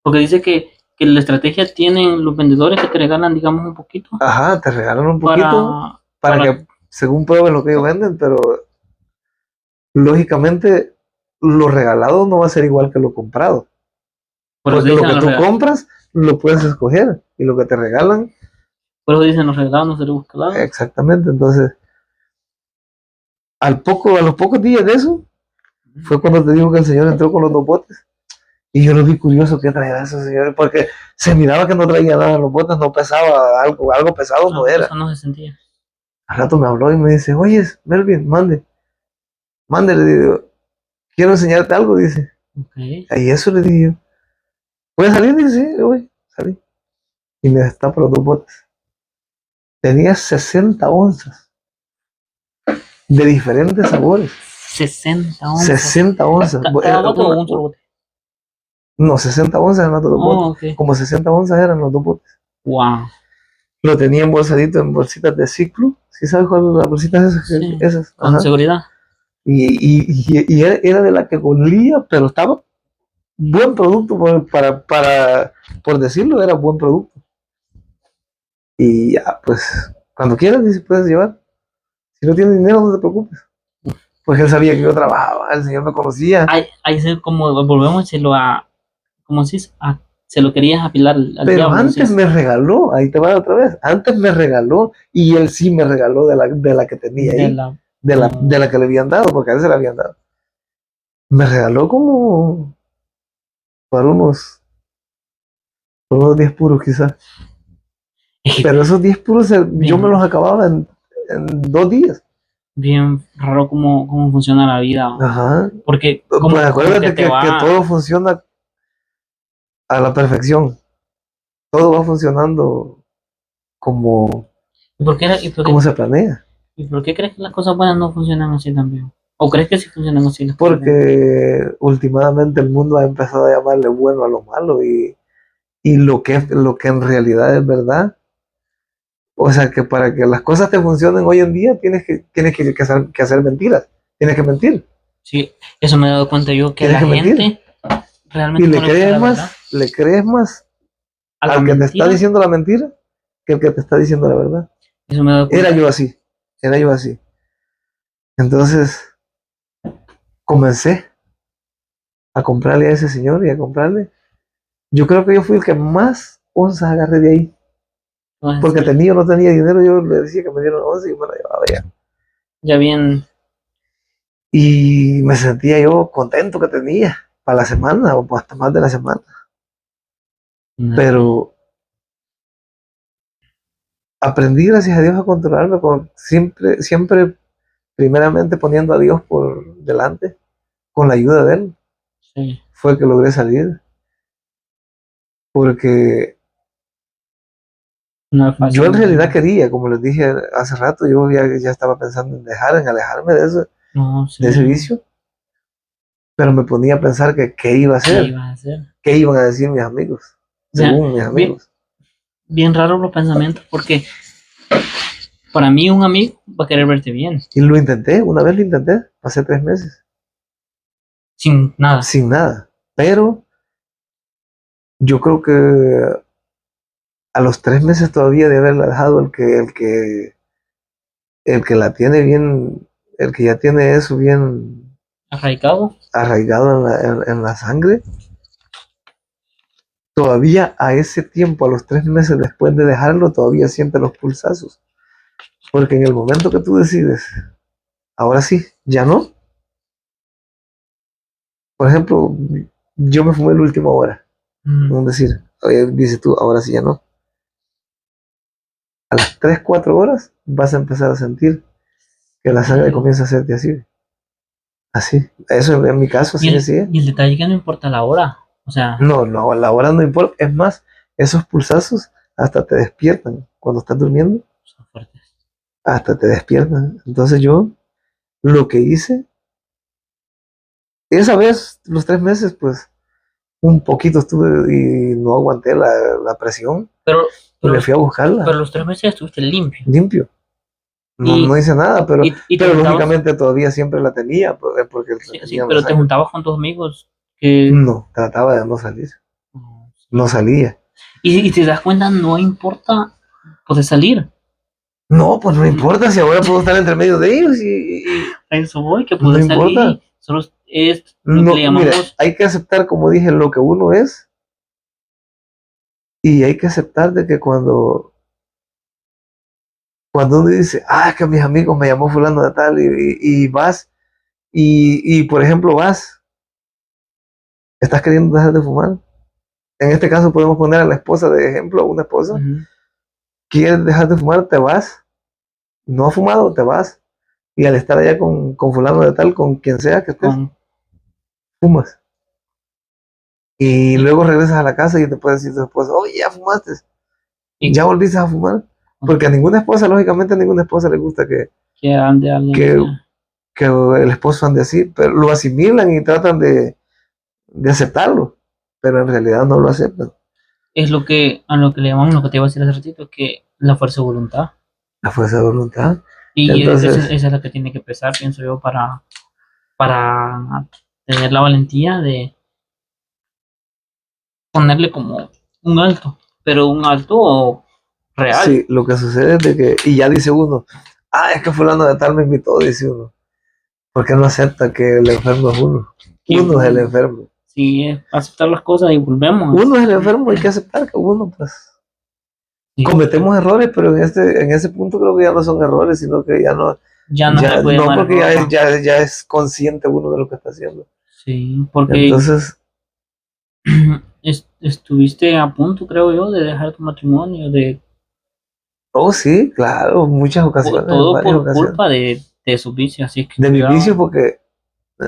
Porque dice que la estrategia tienen los vendedores que te regalan, digamos, un poquito Ajá, te regalan un poquito para, para para, que según prueben lo que ellos venden, pero lógicamente lo regalado no va a ser igual que lo comprado. por eso Porque lo dicen que los tú regalados. compras lo puedes escoger y lo que te regalan, Por eso dicen los regalados no se les busca lado. exactamente. Entonces, a los pocos días de eso, fue cuando te digo que el señor entró con los 2 botes. Y yo lo vi curioso que traía ese señor, porque se miraba que no traía nada en los botes, no pesaba algo pesado no Algo era. pesado no se sentía. Al rato me habló y me dice, oye, Melvin, mande, le digo, quiero enseñarte algo, dice. Ok. Y eso le dije yo, ¿puedes salir? Dice, sí, voy, salí. Y me destapa los 2 botes. Tenía 60 onzas de diferentes sabores. 60 onzas. 60 onzas. Cada bote o un solo bote. No, 60 onzas eran los 2 botes. Oh, ok. Como 60 onzas eran los 2 botes. Wow. Lo tenía embolsadito en bolsitas de ciclo. ¿Sí sabes cuál las bolsitas esas? Sí, Esas. con Ajá. seguridad. Y era de la que olía, pero estaba buen producto por decirlo, era buen producto. Y ya, pues, cuando quieras, dice, puedes llevar. Si no tienes dinero, no te preocupes. Porque él sabía que yo trabajaba, el señor me conocía. Ahí se como volvemos como si se lo querías apilar al Pero diablo, antes decís. me regaló, ahí te va otra vez, antes me regaló y él sí me regaló de la que tenía De ahí, la, de la que le habían dado, porque a él se le habían dado. Me regaló como para por unos 10 puros quizás. Pero esos 10 puros yo me bien, los acababa en 2 días. bien raro cómo funciona la vida. Ajá. Porque Pues como que acuérdate te que va. todo funciona a la perfección. Todo va funcionando como, ¿Y por qué, y por como qué, se planea. y por qué crees que las cosas buenas no funcionan así también? ¿O crees que sí funcionan así las cosas buenas? Porque últimamente el mundo ha empezado a llamarle bueno a lo malo y lo que en realidad es verdad. O sea que para que las cosas te funcionen hoy en día tienes que hacer mentiras. Tienes que mentir. Sí, eso me he dado cuenta yo, que Tienes la que mentir. gente Y realmente no le gusta la verdad. le crees más A la al que te está mentira, diciendo la mentira que el que te está diciendo la verdad. eso me he dado Era cuenta. yo así. Era yo así. Entonces comencé a comprarle a ese señor y a comprarle. Yo creo que yo fui el que más onzas agarré de ahí. Vas a Porque decir, tenía o no tenía dinero, yo le decía que me dieron 11 y me la llevaba ya. ya bien, Y me sentía yo contento que tenía para la semana o hasta más de la semana. Pero aprendí, gracias a Dios, a controlarme siempre, siempre, primeramente poniendo a Dios por delante, con la ayuda de Él, sí, fue que logré salir. Porque no es yo fácil, en no sé. realidad quería, como les dije hace rato, yo ya estaba pensando en alejarme No de sé, ese vicio, pero me ponía a pensar que qué iba a ¿qué hacer, ibas a hacer? qué iban a decir mis amigos, O sea, según mis bien, amigos. bien raros los pensamientos, porque para mí un amigo va a querer verte bien, Y lo intenté, una vez lo intenté, pasé 3 meses, sin nada. sin nada. Pero yo creo que a los 3 meses todavía de haberla dejado, el que la tiene bien, el que ya tiene eso bien Arraigado, arraigado en la sangre, todavía a ese tiempo, a los 3 meses después de dejarlo, todavía siente los pulsazos. Porque en el momento que tú decides, ahora sí, ya no. Por ejemplo, yo me fumé la última hora, mm, es decir, dices tú, ahora sí, ya no. A las 3 4 horas vas a empezar a sentir que la sangre comienza a hacerte así. Así. Eso en mi caso y así me sigue. y el detalle que no importa la hora, o sea, No, no, la hora no importa. Es más, esos pulsazos hasta te despiertan. Cuando estás durmiendo, son fuertes. hasta te despiertan. Entonces yo lo que hice, esa vez, los 3 meses, pues un poquito estuve y no aguanté la presión Pero, y me pero, fui a buscarla, pero los 3 meses estuviste limpio. limpio. No, Y, no hice nada, pero, y te pero juntabas, lógicamente todavía siempre la tenía, porque la sí, sí, tenía en la pero te sangre. juntabas con tus amigos que, No, trataba de no salir. no, No sí. salía. Y te das cuenta, no importa poder salir. No, pues no importa si ahora puedo estar entre medio de ellos A eso voy, que no puedes salir importa. y solo es lo que le No, mira, llamamos, hay que aceptar, como dije, lo que uno es y hay que aceptar de que cuando uno dice, es que mis amigos me llamó fulano de tal y vas por ejemplo estás queriendo dejar de fumar. En este caso podemos poner a la esposa de ejemplo, una esposa, ujú, quieres dejar de fumar, te vas, no ha fumado, te vas y al estar allá con fulano de tal, con quien sea que estés, con, fumas. Y y, luego regresas a la casa y te puede decir tu esposa, oye, ya fumaste, y ya volviste a fumar. con- Porque a ninguna esposa, lógicamente, a ninguna esposa le gusta que ande alguien que, que que el esposo ande así, pero lo asimilan y tratan de aceptarlo, pero en realidad no lo aceptan. es lo que, a lo que le llamamos, lo que te iba a decir hace ratito, que la fuerza de voluntad. la fuerza de voluntad. Y Entonces, esa es la que tiene que pesar, pienso yo, para tener la valentía de ponerle como un alto, pero un alto real. sí, lo que sucede es de que, y ya dice uno, es que fulano de tal me invitó, dice uno, porque no acepta que el enfermo es uno. Que Uno es el enfermo. sí, aceptar las cosas y volvemos. Uno es el enfermo, hay que aceptar que uno, pues, Sí, cometemos errores, pero en ese punto creo que ya no son errores, sino que ya no, ya no se le ya, puede no llamar porque error, ¿no? ya es consciente uno de lo que está haciendo. Sí, porque Entonces, estuviste a punto, creo yo, de dejar tu matrimonio, de oh sí, claro, muchas ocasiones, en todo varias por ocasiones. culpa de sus vicios, así que De mis vicios, cuidado. porque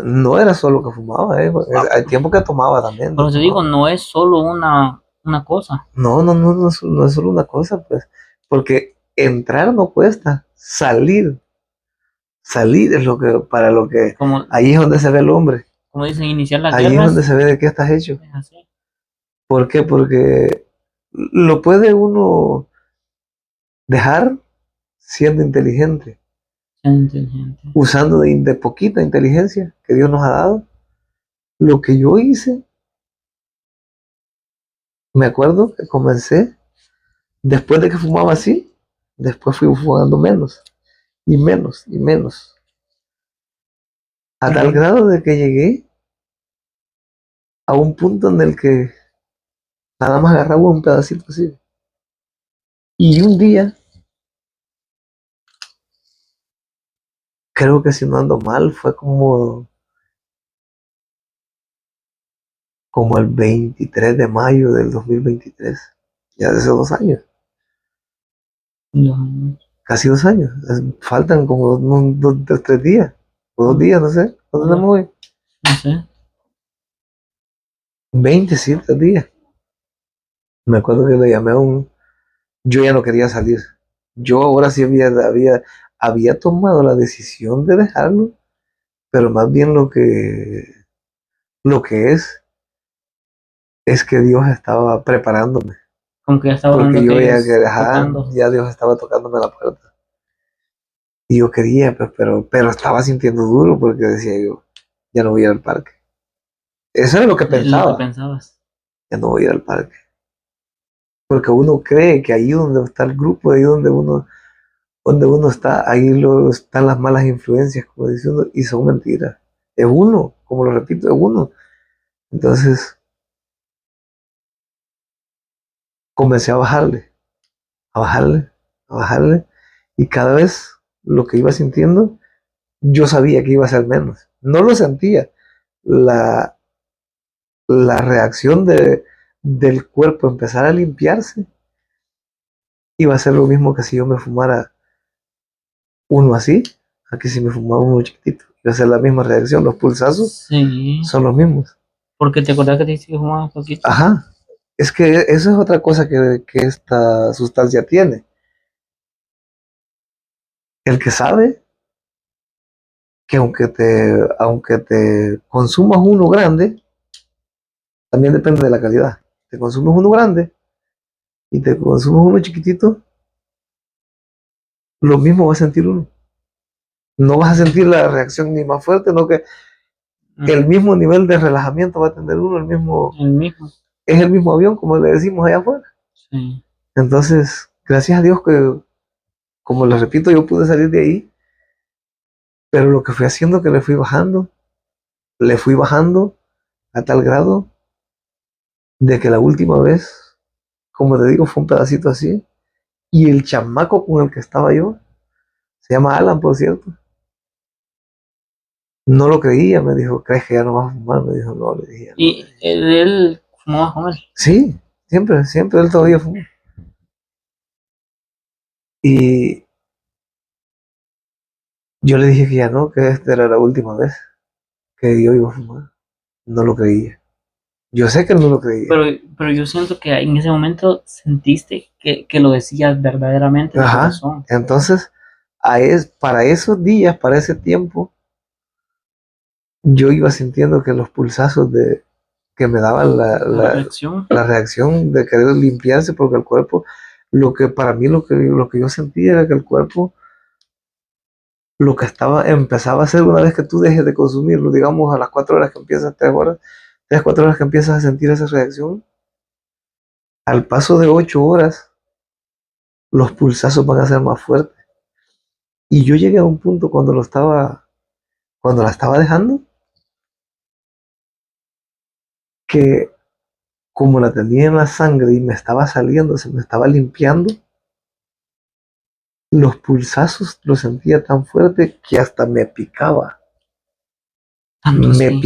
no era solo que fumaba, porque Ah, hay tiempo que tomaba también, pero te digo, tomaba. no es solo una cosa. No, no, no, no, no es solo una cosa, pues, porque entrar no cuesta, salir es lo que, para lo que, Como, ahí es donde se ve el hombre, como dicen, iniciar las ahí es donde guerras, se ve de qué estás hecho. es así. ¿Por qué? Porque lo puede uno dejar siendo inteligente, Ser inteligente. usando de poquita inteligencia que Dios nos ha dado. Lo que yo hice, me acuerdo que comencé, después de que fumaba así, después fui fumando menos, y menos, y menos, a tal Ujú. grado de que llegué a un punto en el que nada más agarraba un pedacito así. Y un día, creo que si no ando mal, fue como el 23 de mayo del 2023, ya de hace 2 años, No, casi 2 años. Faltan como 3 días, o 2 días, no sé, ¿cuánto no, tenemos hoy? no sé. 27 días. Me acuerdo que le llamé a un, yo ya no quería salir. Yo ahora sí había tomado la decisión de dejarlo, pero más bien lo que es que Dios estaba preparándome, Como que ya estaba dando porque yo ya aquellos que, tocando. ya Dios estaba tocándome la puerta. Y yo quería, pues, pero estaba sintiendo duro porque decía yo, ya no voy a ir al parque. Eso era lo que Es lo que pensaba, pensabas. ya no voy a ir al parque. Porque uno cree que ahí donde está el grupo, ahí donde uno está, ahí están las malas influencias, como dice uno, y son mentiras. Es uno, como lo repito, es uno. Entonces comencé a bajarle, a bajarle, a bajarle, y cada vez lo que iba sintiendo, yo sabía que iba a ser menos. No lo sentía. La, la reacción del cuerpo empezar a limpiarse iba a ser lo mismo que si yo me fumara uno así, a que si me fumaba uno chiquitito. Iba a ser la misma reacción, los pulsazos Sí, son los mismos. porque te acordás que te dije que fumaba un poquito. Ajá, es que eso es otra cosa que esta sustancia tiene. El que sabe que aunque te consumas uno grande, también depende de la calidad. Te consumes uno grande y te consumes uno chiquitito, lo mismo va a sentir uno. No vas a sentir la reacción ni más fuerte, no que el Ujú. mismo nivel de relajamiento va a tener uno, El mismo. es el mismo avión, como le decimos allá afuera. Sí. Entonces, gracias a Dios que, como les repito, yo pude salir de ahí, pero lo que fui haciendo que le fui bajando a tal grado de que la última vez, como te digo, fue un pedacito así, y el chamaco con el que estaba yo, se llama Alan, por cierto, no lo creía, me dijo, ¿crees que ya no vas a fumar? Me dijo, no, le dije, "Ya no". Le Y dije, él fumaba con él. sí, siempre, siempre él todavía fuma. Y yo le dije que ya no, que esta era la última vez que yo iba a fumar. No lo creía. Yo sé que él no lo creía. Pero yo siento que en ese momento sentiste que lo decías verdaderamente de Ajá. corazón. Entonces, para esos días, para ese tiempo, yo iba sintiendo que los pulsazos que me daban La reacción. la reacción de querer limpiarse, porque el cuerpo, Lo que para mí, lo que yo sentía era que el cuerpo, lo que empezaba a hacer una vez que tú dejes de consumirlo, digamos a las 4 horas que empiezas, 3 horas, 4 horas que empiezas a sentir esa reacción, al paso de 8 horas, los pulsazos van a ser más fuertes. Y yo llegué a un punto cuando la estaba dejando, que como la tenía en la sangre y me estaba saliendo, se me estaba limpiando, los pulsazos los sentía tan fuerte que hasta me picaba. Me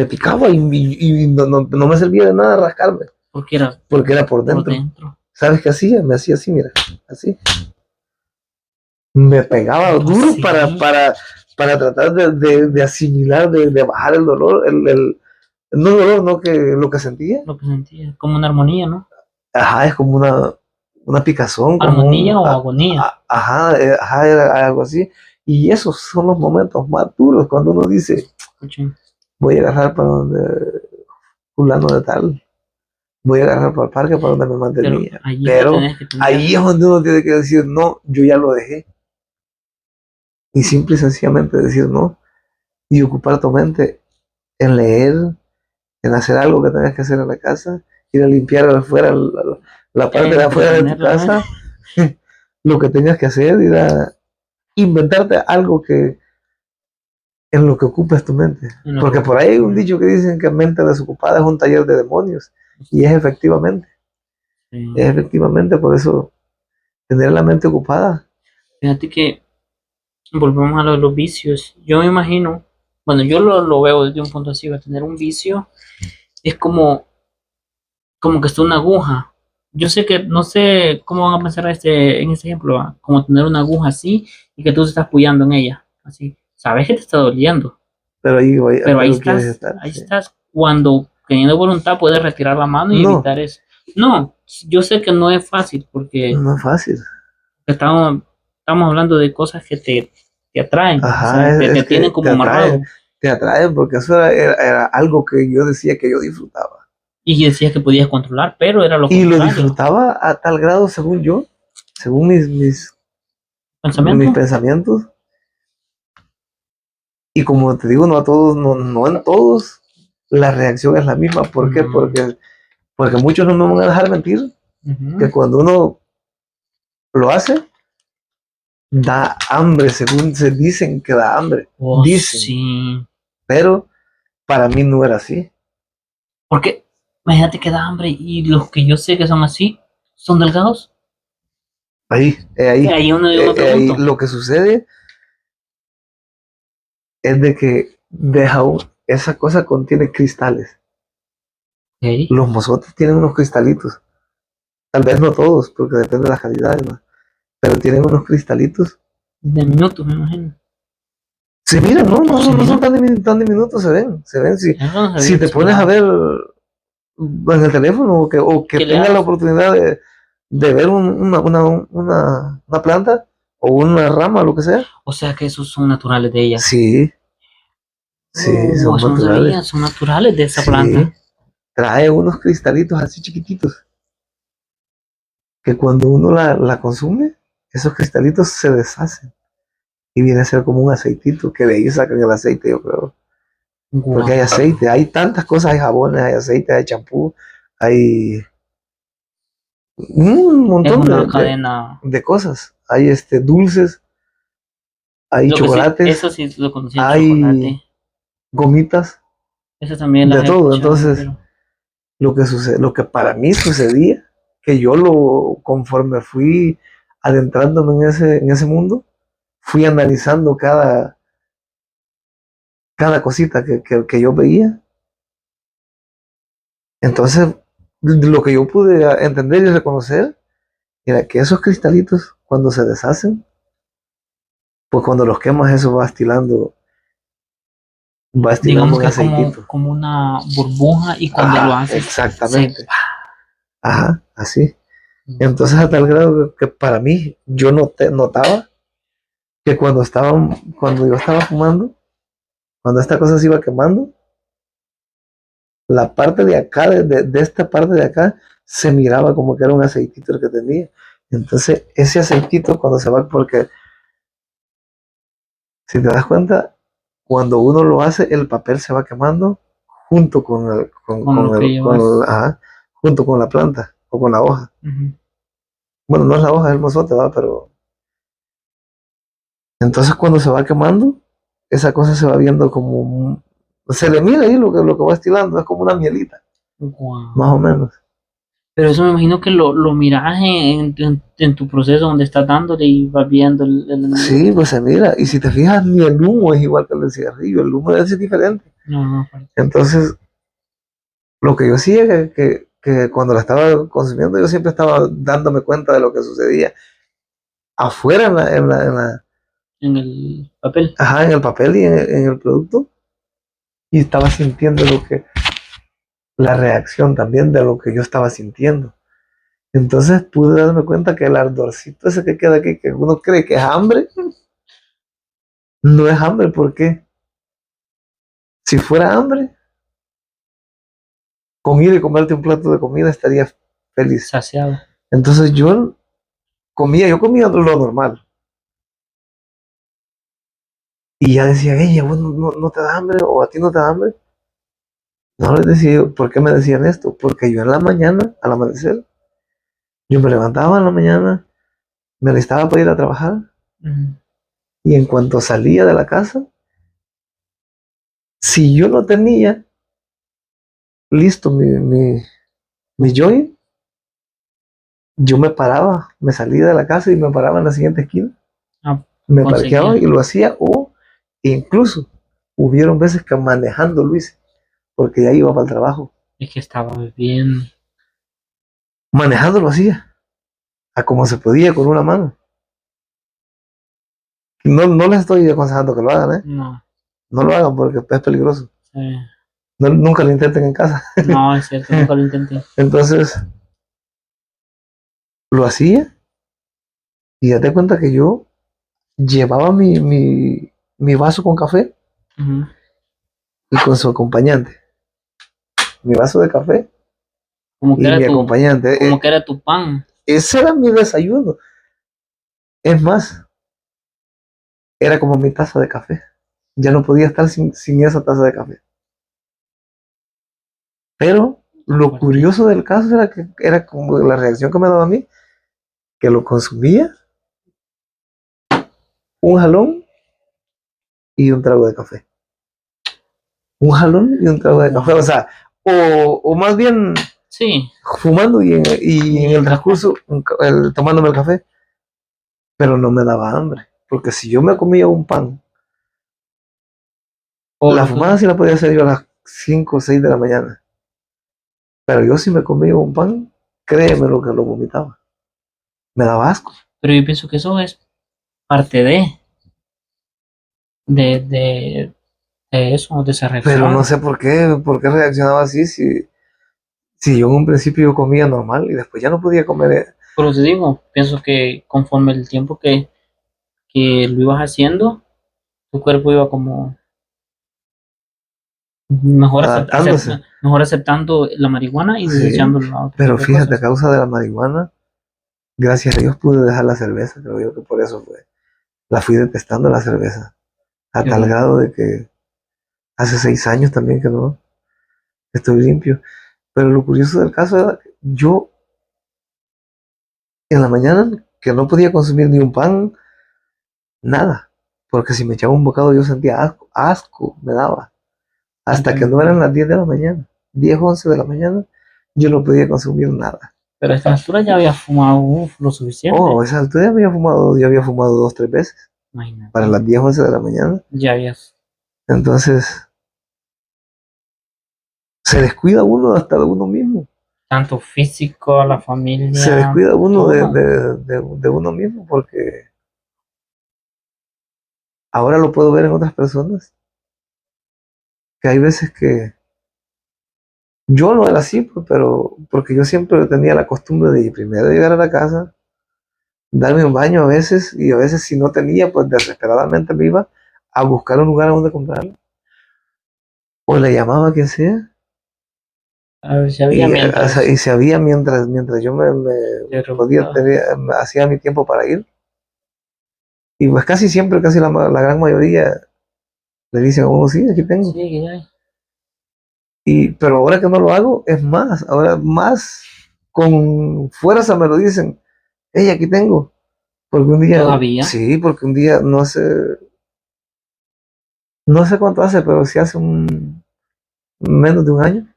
picaba y no me servía de nada rascarme. Porque era por dentro. ¿Sabes qué hacía? Me hacía así, mira, así. Me pegaba duro sí. para tratar de asimilar, de bajar el dolor, no dolor, no que lo que sentía. Lo que sentía, como una armonía, ¿no? Ajá, es como una picazón. ¿Armonía o agonía? Ajá, era algo así. Y esos son los momentos más duros cuando uno dice, voy a agarrar para donde fulano de tal, voy a agarrar para el parque para donde me mantenía. Pero ahí es donde uno tiene que decir, no, yo ya lo dejé. Y simple y sencillamente decir no y ocupar tu mente en leer, en hacer algo que tengas que hacer en la casa, ir a limpiar afuera, la parte de afuera de tu casa, lo que tengas que hacer, ir a inventarte algo que en lo que ocupes tu mente. Porque por ahí hay un dicho que dicen que mente desocupada es un taller de demonios. Y es efectivamente. Es efectivamente, por eso tener la mente ocupada. Fíjate que volvemos a los vicios. Yo me imagino, bueno, yo lo veo desde un punto así, va a tener un vicio, es como que está una aguja. Yo sé que, no sé cómo van a pensar en este ejemplo, como tener una aguja así y que tú te estás apoyando en ella, así. Sabes que te está doliendo. Pero ahí estás. Cuando teniendo voluntad puedes retirar la mano y evitar eso. No, yo sé que no es fácil porque no es fácil. Estamos hablando de cosas que te atraen. Ajá, te tienen como amarrado. Te atraen porque eso era algo que yo decía que yo disfrutaba. Y decías que podías controlar, pero era lo contrario. Y lo disfrutaba a tal grado, según yo, según mis pensamientos. Y como te digo, no a todos, no en todos, la reacción es la misma. ¿Por qué? Porque muchos no me van a dejar mentir, que cuando uno lo hace, da hambre, según se dicen que da hambre. Dicen. Sí. Pero para mí no era así. Porque imagínate que da hambre y los que yo sé que son así, son delgados. Ahí lo que sucede es de que esa cosa contiene cristales. Los mozotes tienen unos cristalitos. Tal vez no todos, porque depende de la calidad, ¿no? Pero tienen unos cristalitos. De minutos, me imagino. Se miran, no son tan diminutos, se ven. Si te pones a ver en el teléfono o que tengas la oportunidad de ver una planta o una rama, lo que sea. O sea que esos son naturales de ella. Sí, son naturales. Son naturales de esa planta. Trae unos cristalitos así chiquititos que cuando uno la consume, esos cristalitos se deshacen y viene a ser como un aceitito, que de ahí sacan el aceite, yo creo. Porque hay aceite, hay tantas cosas, hay jabones, hay aceite, hay champú, hay un montón de cosas. Hay dulces, hay chocolates, eso sí lo conocí, hay chocolate, gomitas, eso también de todo. Entonces, lo que para mí sucedía, que yo conforme fui adentrándome en ese mundo, fui analizando cada cosita que yo veía. Entonces, lo que yo pude entender y reconocer era que esos cristalitos, cuando se deshacen, pues cuando los quemas, eso va estilando digamos que aceitito. Como una burbuja, y cuando lo haces, exactamente. Ajá, así. Entonces, a tal grado que para mí, yo notaba que cuando yo estaba fumando, cuando esta cosa se iba quemando, la parte de acá, de esta parte de acá, se miraba como que era un aceitito el que tenía. Entonces, ese aceitito cuando se va, porque si te das cuenta, cuando uno lo hace, el papel se va quemando junto con Con lo que llevas. junto con la planta o con la hoja. Bueno, no es la hoja, es el mozote, va, pero entonces cuando se va quemando, esa cosa se va viendo como se le mira ahí lo que va estilando, es como una mielita, Wow. más o menos. Pero eso me imagino que lo miras en tu proceso donde estás dándole y vas viendo Sí, pues se mira, y si te fijas, ni el humo es igual que el del cigarrillo, el humo es diferente. No, no, aparte. Entonces, lo que yo hacía que cuando la estaba consumiendo, yo siempre estaba dándome cuenta de lo que sucedía afuera En el papel. en el papel y en el producto, y estaba sintiendo la reacción también de lo que yo estaba sintiendo. Entonces pude darme cuenta que el ardorcito ese que queda aquí, que uno cree que es hambre, no es hambre, porque si fuera hambre, con ir y comerte un plato de comida estaría feliz. Saciado. Entonces yo comía lo normal. Y ya decía, ella, vos no te da hambre o a ti no te da hambre. No les decía, ¿por qué me decían esto? Porque yo en la mañana, al amanecer, yo me levantaba en la mañana, me alistaba para ir a trabajar, y en cuanto salía de la casa, si yo no tenía listo mi joint, yo me paraba, me salía de la casa y me paraba en la siguiente esquina, Ah, me parqueaba conseguía. y lo hacía, o incluso hubieron veces que manejando lo hice, porque ya iba para el trabajo. Es que estaba bien. Manejando lo hacía, a como se podía con una mano. No les estoy aconsejando que lo hagan, ¿eh? No, No lo hagan porque es peligroso. sí. Nunca lo intenten en casa. No, es cierto, nunca lo intenté. Entonces, lo hacía y date cuenta que yo llevaba mi vaso con café Ujú. y con su acompañante. Mi vaso de café Como que y era mi tu, acompañante. como que era tu pan. Ese era mi desayuno. Es más, era como mi taza de café. Ya no podía estar sin esa taza de café. Pero lo Fuerte. curioso del caso era que era como la reacción que me daba a mí, que lo consumía un jalón y un trago de café. Un jalón y un trago de café. Wow. O sea, o más bien Sí, fumando y en y el el café. transcurso tomándome el café, pero no me daba hambre. Porque si yo me comía un pan, O la lo que fumada sí la podía hacer yo a las 5 o 6 de la mañana. Pero yo si me comía un pan, créeme lo que lo vomitaba. Me daba asco. pero yo pienso que eso es parte de, de, de eso, de esa Pero no reacción. sé por qué reaccionaba así si yo en un principio yo comía normal y después ya no podía comer. Pero te digo, pienso que conforme el tiempo que lo ibas haciendo, tu cuerpo iba como Adaptándose. mejor aceptando la marihuana y Sí, desechando la otro pero tipo de fíjate, a cosas. causa de la marihuana, gracias a Dios pude dejar la cerveza, creo yo que por eso fue. La fui detestando la cerveza, a Qué tal bueno. grado de que hace 6 años también que no estoy limpio. Pero lo curioso del caso era que yo en la mañana que no podía consumir ni un pan, nada, porque si me echaba un bocado yo sentía asco, asco me daba, hasta que no eran las 10 de la mañana, 10 11 de la mañana, yo no podía consumir nada. Pero a esta altura ya había fumado lo suficiente. Oh, a esa altura ya había fumado 2 3 veces, para Imagínate, las 10 11 de la mañana. ya habías Entonces, se descuida uno hasta de uno mismo. tanto físico, a la Se familia, descuida uno de, todo. de, de uno mismo, porque ahora lo puedo ver en otras personas, que hay veces que yo no era así, pues, pero porque yo siempre tenía la costumbre de primero llegar a la casa, darme un baño a veces, y a veces si no tenía, pues desesperadamente me iba a buscar un lugar a donde comprarlo, o le llamaba a quien sea, A ver si había Y, o sea, mientras. y se había mientras yo Te podía preguntaba. tener, me hacía mi tiempo para ir. Y pues casi siempre, casi la gran mayoría le dicen a uno, sí, aquí tengo. Sí, que ya. Pero ahora que no lo hago, es más, ahora más con fuerza me lo dicen, hey, aquí tengo. Porque un día, Todavía. sí, porque un día, no sé cuánto hace, pero sí hace menos de un año.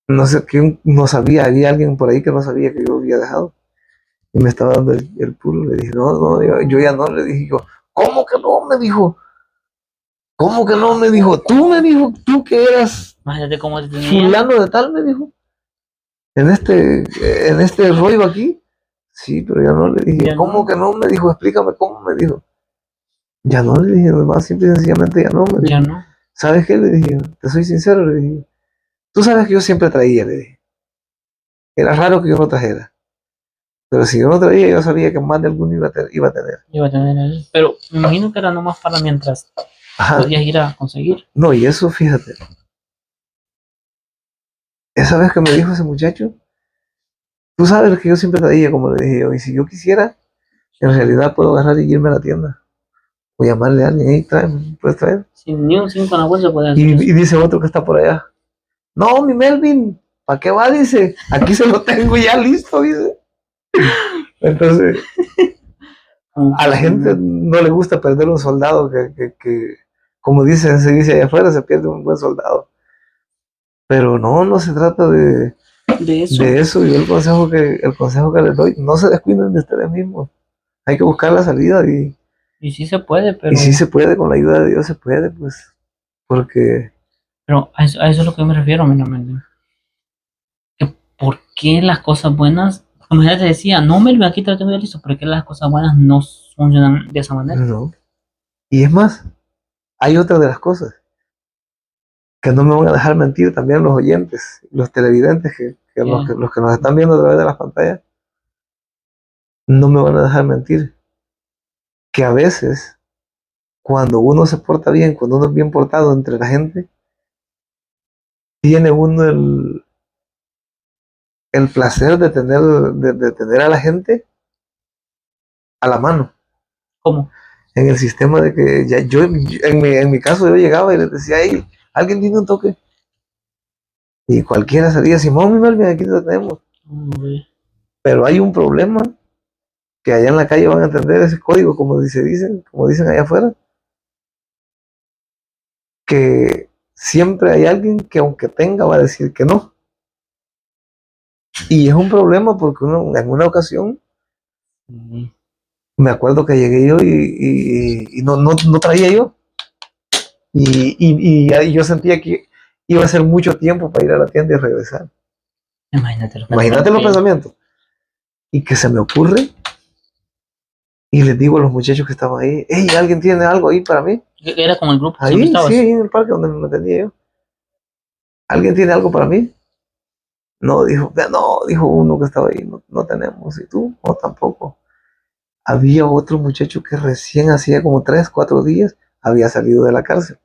No sé, no sabía, había alguien por ahí que no sabía que yo había dejado. Y me estaba dando el puro. Le dije, no, no, yo ya no. Le dije yo, ¿cómo que no? Me dijo, ¿cómo que no? Me dijo, tú me dijo, tú que eras Imagínate cómo te tenía. fulano de tal, me dijo, en este rollo aquí. Sí, pero ya no. Le dije, Ya ¿cómo no. que no? Me dijo, explícame cómo. Me dijo, ya no. Le dije, más simple y sencillamente ya no. Me Ya dijo, no. ¿sabes qué? Le dije, te soy sincero. Le dije, tú sabes que yo siempre traía. Le dije, era raro que yo no trajera. Pero si yo no traía, yo sabía que más de alguno iba a tener. Iba a tener ahí. Pero me imagino que era nomás para mientras Ajá. podías ir a conseguir. No, y eso, fíjate, esa vez que me dijo ese muchacho, tú sabes que yo siempre traía, como le dije yo, y si yo quisiera, en realidad puedo agarrar y irme a la tienda, o llamarle a alguien, hey, tráeme, puedes traer. Sin ni un 5 en la bolsa puede hacer eso. Y dice otro que está por allá, no, mi Melvin, ¿para qué va? Dice, aquí se lo tengo ya listo, dice. Entonces, a la gente no le gusta perder un soldado como se dice allá afuera, se pierde un buen soldado. Pero no, no se trata de, De eso. de eso. Yo el consejo que les doy, no se descuiden de ustedes mismos. Hay que buscar la salida Y sí se puede, y sí se puede, con la ayuda de Dios se puede, pues, porque, pero a eso es lo que me refiero, meramente. Que ¿por qué las cosas buenas, como ya te decía, no me lo aquí te lo tengo ya listo, ¿por qué las cosas buenas no funcionan de esa manera? no. Y es más, hay otra de las cosas que no me van a dejar mentir también los oyentes, los televidentes, los que nos están viendo a través de las pantallas, no me van a dejar mentir, que a veces, cuando uno se porta bien, cuando uno es bien portado entre la gente, tiene uno el placer de tener a la gente a la mano, ¿Cómo? en el sistema de que ya yo, en mi caso, yo llegaba y les decía, hey, alguien tiene un toque, y cualquiera salía, Simón, mi Melvin, aquí lo tenemos. Pero hay un problema que allá en la calle van a entender ese código, como dicen allá afuera, que siempre hay alguien que aunque tenga va a decir que no. Y es un problema porque en una ocasión me acuerdo que llegué yo y no traía yo. Y yo sentía que iba a ser mucho tiempo para ir a la tienda y regresar. Imagínate los Imagínate pensamientos los que pensamientos. Y que se me ocurre y les digo a los muchachos que estaban ahí, hey, ¿alguien tiene algo ahí para mí? era con el grupo que siempre Ahí, sí, estabas. ahí en el parque donde me tenía yo. ¿Alguien tiene algo para mí? No, dijo uno que estaba ahí, no, no tenemos. ¿Y tú? No, tampoco. Había otro muchacho que recién hacía como 3, 4 días había salido de la cárcel.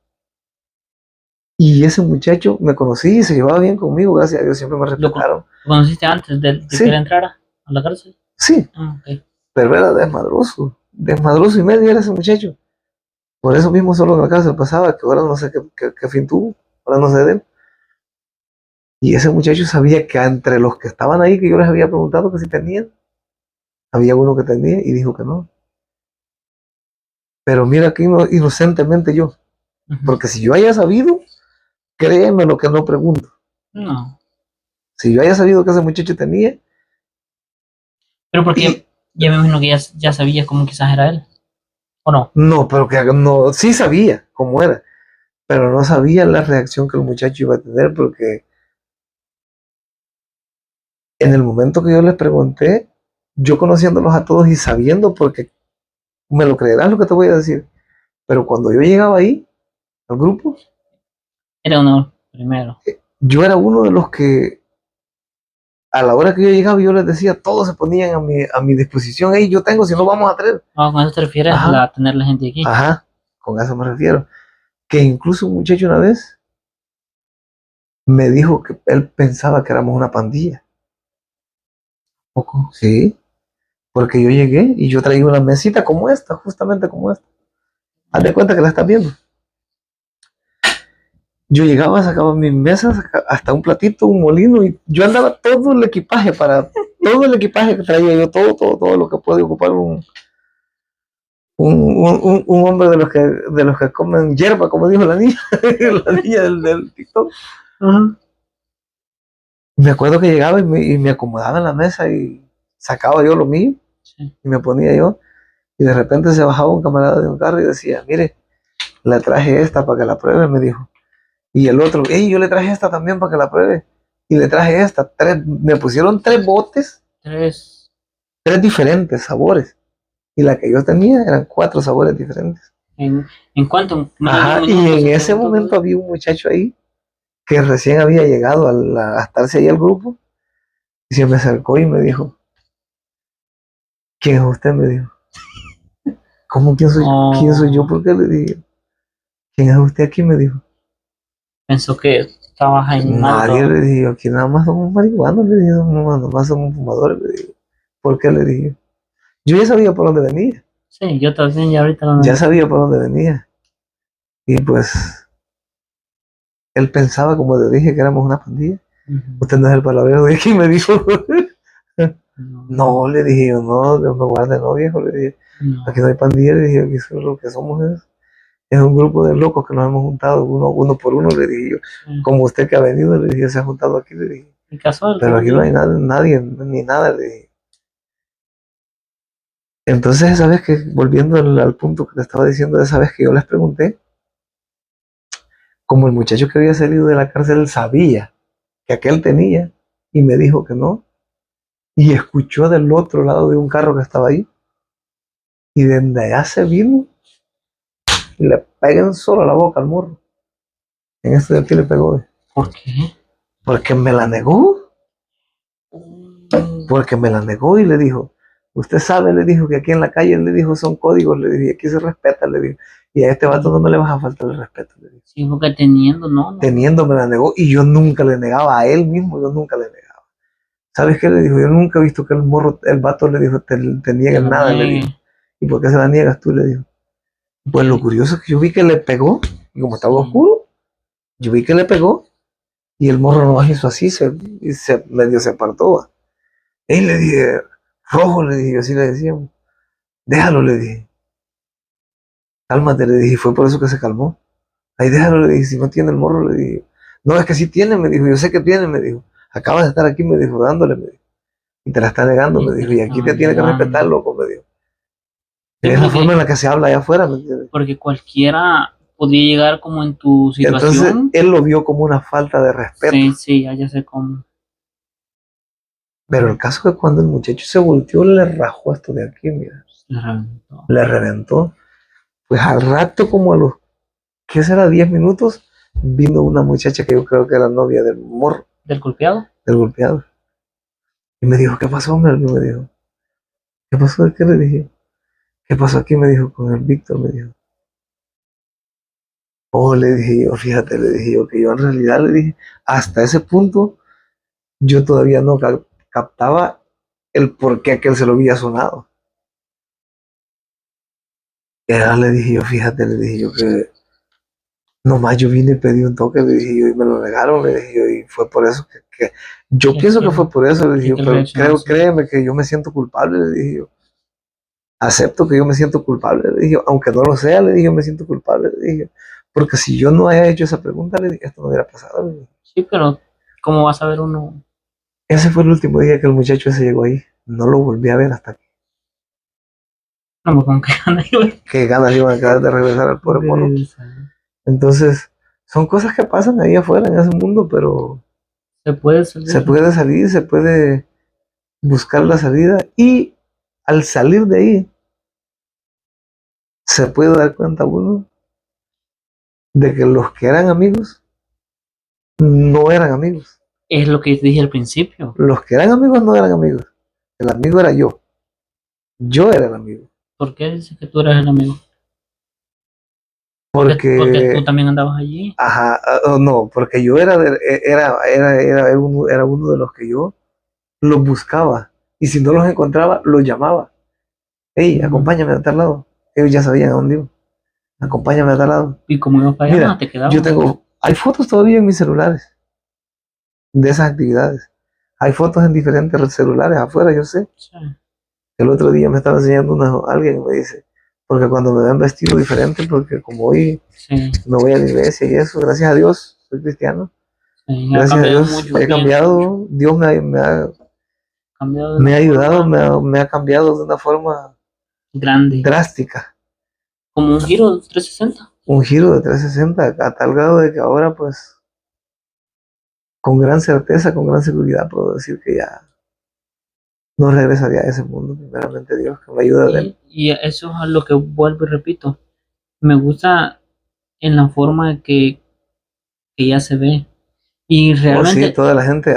Y ese muchacho me conocí y se llevaba bien conmigo, gracias a Dios, siempre me respetaron. Lo conociste antes de que él Sí, entrara a la cárcel? sí, Ah, ok. pero era desmadroso y medio era ese muchacho. Por eso mismo solo en la cárcel pasaba, que ahora no sé qué fin tuvo, ahora no sé de él. Y ese muchacho sabía que entre los que estaban ahí, que yo les había preguntado que si tenían, había uno que tenía y dijo que no. Pero mira que inocentemente yo, Ujú. porque si yo haya sabido, créeme lo que no pregunto. No, Si yo haya sabido que ese muchacho tenía, pero porque y ya me imagino que ya sabías cómo quizás era él, ¿o no? no, pero que no, sí sabía cómo era, pero no sabía la reacción que el muchacho iba a tener, porque en el momento que yo les pregunté, yo conociéndolos a todos y sabiendo, porque me lo creerás lo que te voy a decir, pero cuando yo llegaba ahí, al grupo, Era uno primero. yo era uno de los que a la hora que yo llegaba, yo les decía, todos se ponían a mi disposición, hey, yo tengo, si no vamos a traer. Ah, con eso te refieres a Ajá, tener la gente aquí. ajá, con eso me refiero. Que incluso un muchacho una vez me dijo que él pensaba que éramos una pandilla. Poco. Sí, porque yo llegué y yo traía una mesita como esta, justamente como esta. Haz de cuenta que la estás viendo. Yo llegaba, sacaba mis mesas, hasta un platito, un molino, y yo andaba todo el equipaje todo el equipaje que traía yo, todo lo que puede ocupar un hombre de los que comen hierba, como dijo la niña, la niña del TikTok. Uh-huh. Me acuerdo que llegaba y me acomodaba en la mesa y sacaba yo lo mío, sí, y me ponía yo, y de repente se bajaba un camarada de un carro y decía, mire, le traje esta para que la pruebe, me dijo. Y el otro, hey, yo le traje esta también para que la pruebe. Y le traje esta, me pusieron 3 botes, 3 diferentes sabores. Y la que yo tenía eran 4 sabores diferentes. ¿En cuánto? Ajá, y en ese momento había un muchacho ahí que recién había llegado a estarse ahí al grupo y se me acercó y me dijo, ¿quién es usted? Me dijo. ¿Cómo quién soy yo? ¿Por qué le dije? ¿Quién es usted aquí? Me dijo. Pensó que estabas ahí. Nadie le dijo, aquí nada más somos marihuanos, le dije, nada más somos fumadores, le dije. ¿Por qué le dije? Yo ya sabía por dónde venía. Sí, yo también ya ahorita ya sabía por dónde venía. Y pues él pensaba, como le dije, que éramos una pandilla. Usted no es el palabrero de aquí, me dijo. No, le dije yo, no, Dios me guarde, no, viejo, le dije. Aquí no hay pandilla, le dije, aquí solo lo que somos es un grupo de locos que nos hemos juntado uno por uno, le dije yo. Como usted que ha venido, le dije, se ha juntado aquí, le dije. Pero aquí no hay nadie, ni nada, le dije. Entonces, esa vez que, volviendo al punto que te estaba diciendo, esa vez que yo les pregunté, como el muchacho que había salido de la cárcel sabía que aquel tenía y me dijo que no, y escuchó del otro lado de un carro que estaba ahí, y desde allá se vino y le pegan solo a la boca al morro. En este de aquí le pegó. ¿Por qué? Porque me la negó. Porque me la negó y le dijo, usted sabe, le dijo, que aquí en la calle, le dijo, son códigos, le dije, aquí se respeta, le dijo, y a este vato no me le vas a faltar el respeto, le dije. Sí, porque teniendo, no. Teniendo me la negó y yo nunca le negaba a él mismo, yo nunca le negaba. ¿Sabes qué le dijo? Yo nunca he visto que el vato le dijo, te niegan nada, le dijo. ¿Y por qué se la niegas tú? Le dijo. Pues lo curioso es que yo vi que le pegó, y como estaba oscuro, yo vi que le pegó, y el morro no hizo así, medio se apartó. Y le dije, rojo, le dije, así le decíamos. Déjalo, le dije. Cálmate, le dije, y fue por eso que se calmó. Ahí déjalo, le dije, si no tiene el morro, le dije. No, es que sí tiene, me dijo, yo sé que tiene, me dijo. Acabas de estar aquí, me dijo, dándole, me dijo. Y te la está negando, me dijo, y aquí te tiene que respetar, loco, me dijo. Sí, es la forma en la que se habla allá afuera, ¿me entiendes? Porque cualquiera podría llegar como en tu situación. Entonces, él lo vio como una falta de respeto. Sí, sí, ya sé cómo. Pero el caso es que cuando el muchacho se volteó, le rajó esto de aquí, mira. Le reventó. Pues al rato, como a los, ¿qué será? 10 minutos, vino una muchacha que yo creo que era novia del morro. ¿Del golpeado? Del golpeado. Y me dijo, ¿qué pasó, Melvin? Me dijo. ¿Qué pasó? ¿Qué le dije? ¿Qué pasó aquí? Me dijo, con el Víctor, me dijo. Oh, le dije yo, fíjate, le dije yo, que yo en realidad le dije, hasta ese punto, yo todavía no captaba el por qué aquel se lo había sonado. Y ahora le dije yo, fíjate, le dije yo que nomás yo vine y pedí un toque, le dije yo, y me lo negaron, le dije yo, y fue por eso que yo pienso que fue por eso, le dije yo, pero créeme que yo me siento culpable, le dije yo. Acepto que yo me siento culpable, le dije yo, aunque no lo sea, le dije yo me siento culpable, le dije yo. Porque si yo no haya hecho esa pregunta, le dije, esto no hubiera pasado, le dije. Sí, pero ¿cómo vas a ver uno? Ese fue el último día que el muchacho ese llegó ahí. No lo volví a ver hasta aquí. No, con qué ganas iban a quedar de regresar al pobre mono. Entonces, son cosas que pasan ahí afuera en ese mundo, pero se puede salir. Se puede buscar la salida, y al salir de ahí, se puede dar cuenta uno de que los que eran amigos no eran amigos. Es lo que dije al principio. Los que eran amigos no eran amigos. El amigo era yo. Yo era el amigo. ¿Por qué dices que tú eres el amigo? Porque tú porque, también andabas allí. ajá, no, porque yo era uno de los que yo los buscaba. Y si no los encontraba, los llamaba. Hey, Ujú. acompáñame a tal lado. Ellos ya sabían a dónde iba. Acompáñame a tal lado. Y como ibas para allá, no Mira, te yo quedabas. tengo, hay fotos todavía en mis celulares de esas actividades. Hay fotos en diferentes celulares afuera, yo sé. Sí, El otro día me estaba enseñando alguien y me dice, porque cuando me ven vestido diferente, porque como hoy sí, me voy a la iglesia y eso, gracias a Dios, soy cristiano, sí, ha gracias a cambiado Dios mucho, he bien, mucho. cambiado, Dios Cambiado de me una ha ayudado, forma me ha cambiado de una forma grande. drástica, Como un giro 360. un giro de 360 a tal grado de que ahora pues con gran certeza, con gran seguridad puedo decir que ya no regresaría a ese mundo, primeramente Dios, que me ayuda de él. Y eso es a lo que vuelvo y repito. Me gusta en la forma que ya se ve. Y Oh, sí, realmente, toda la gente